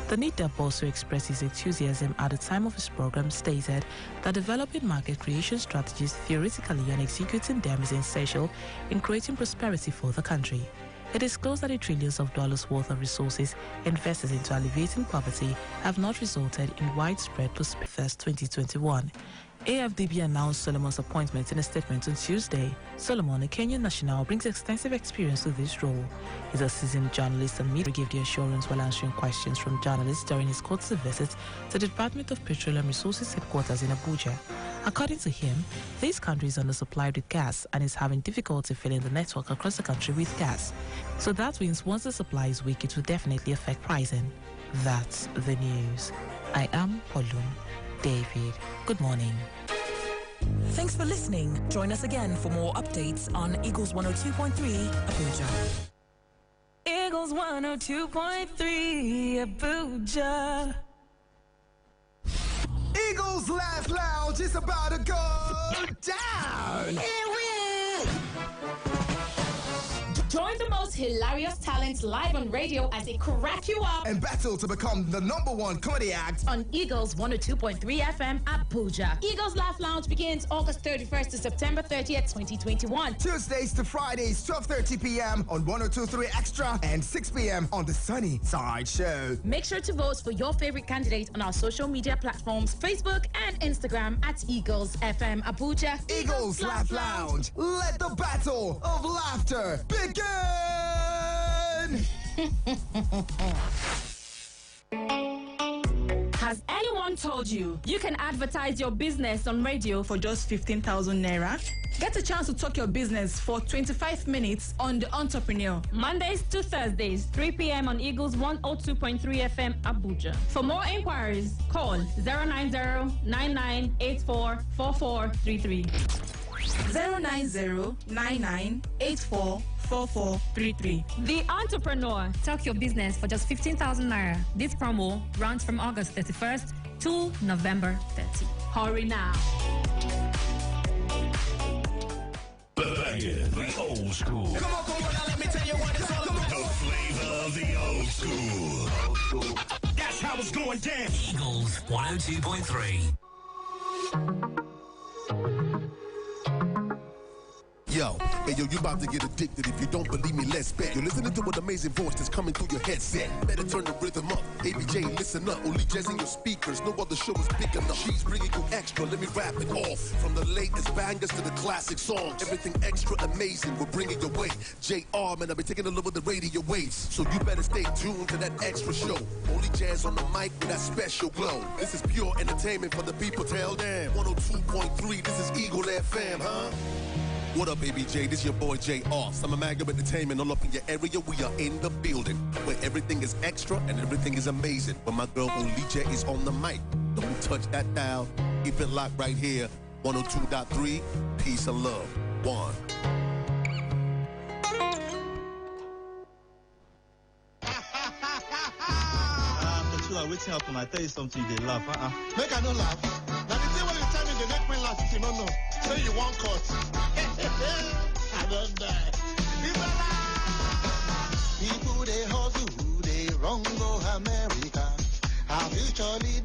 The NIDA boss, who expressed his enthusiasm at the time of his program, stated that developing market creation strategies theoretically and executing them is essential in creating prosperity for the country. It is close that the trillions of dollars worth of resources invested into alleviating poverty have not resulted in widespread prosperity. 2021. AFDB announced Solomon's appointment in a statement on Tuesday. Solomon, a Kenyan national, brings extensive experience to this role. He's a seasoned journalist and media gave the assurance while answering questions from journalists during his courtesy visit to the Department of Petroleum Resources headquarters in Abuja. According to him, this country is undersupplied with gas and is having difficulty filling the network across the country with gas. So that means once the supply is weak, it will definitely affect pricing. That's the news. I am Polum David. Good morning. Thanks for listening. Join us again for more updates on Eagles 102.3 Abuja. Eagles 102.3 Abuja. Eagles Laugh Lounge is about to go down. Join the most hilarious talents live on radio as they crack you up and battle to become the #1 comedy act on Eagles 102.3 FM Abuja. Eagles Laugh Lounge begins August 31st to September 30th, 2021. Tuesdays to Fridays, 12:30 p.m. on 102.3 Extra and 6 p.m. on the Sunny Side Show. Make sure to vote for your favorite candidate on our social media platforms, Facebook and Instagram at Eagles FM Abuja. Eagles Laugh Lounge. Let the battle of laughter begin. Has anyone told you you can advertise your business on radio for just 15,000 naira? Get a chance to talk your business for 25 minutes on The Entrepreneur. Mondays to Thursdays, 3 p.m. on Eagles 102.3 FM Abuja. For more inquiries, call 090-9984-4433. 090-9984-4433. The Entrepreneur. Talk your business for just 15,000 naira. This promo runs from August 31st to November 30. Hurry now. Banging the old school. Come on, now let me tell you what it's all about. The flavor of the old school. That's how it's going down. Eagles 102.3. Yo, you about to get addicted. If you don't believe me, let's bet. You're listening to an amazing voice that's coming through your headset. Better turn the rhythm up. ABJ, listen up. Only jazz in your speakers. No other show is big enough. She's bringing you extra. Let me rap it off. From the latest bangers to the classic songs. Everything extra amazing. We're bringing your way. JR, man, I've been taking a look at the radio waves. So you better stay tuned to that extra show. Only jazz on the mic with that special glow. This is pure entertainment for the people. Tell them. 102.3. This is Eagle FM, huh? What up, ABJ? This your boy, JR. Summer Mag of Entertainment all up in your area. We are in the building where everything is extra and everything is amazing. But my girl, Only J, is on the mic. Don't touch that dial. Keep it locked right here. 102.3. Peace and love. One. Waiting up and I tell you something, they laugh. Make I no laugh. Now the thing when you tell me the next man laugh, you don't know. So you want cut. I don't die. People they hustle, they wrong go America. Our future leader.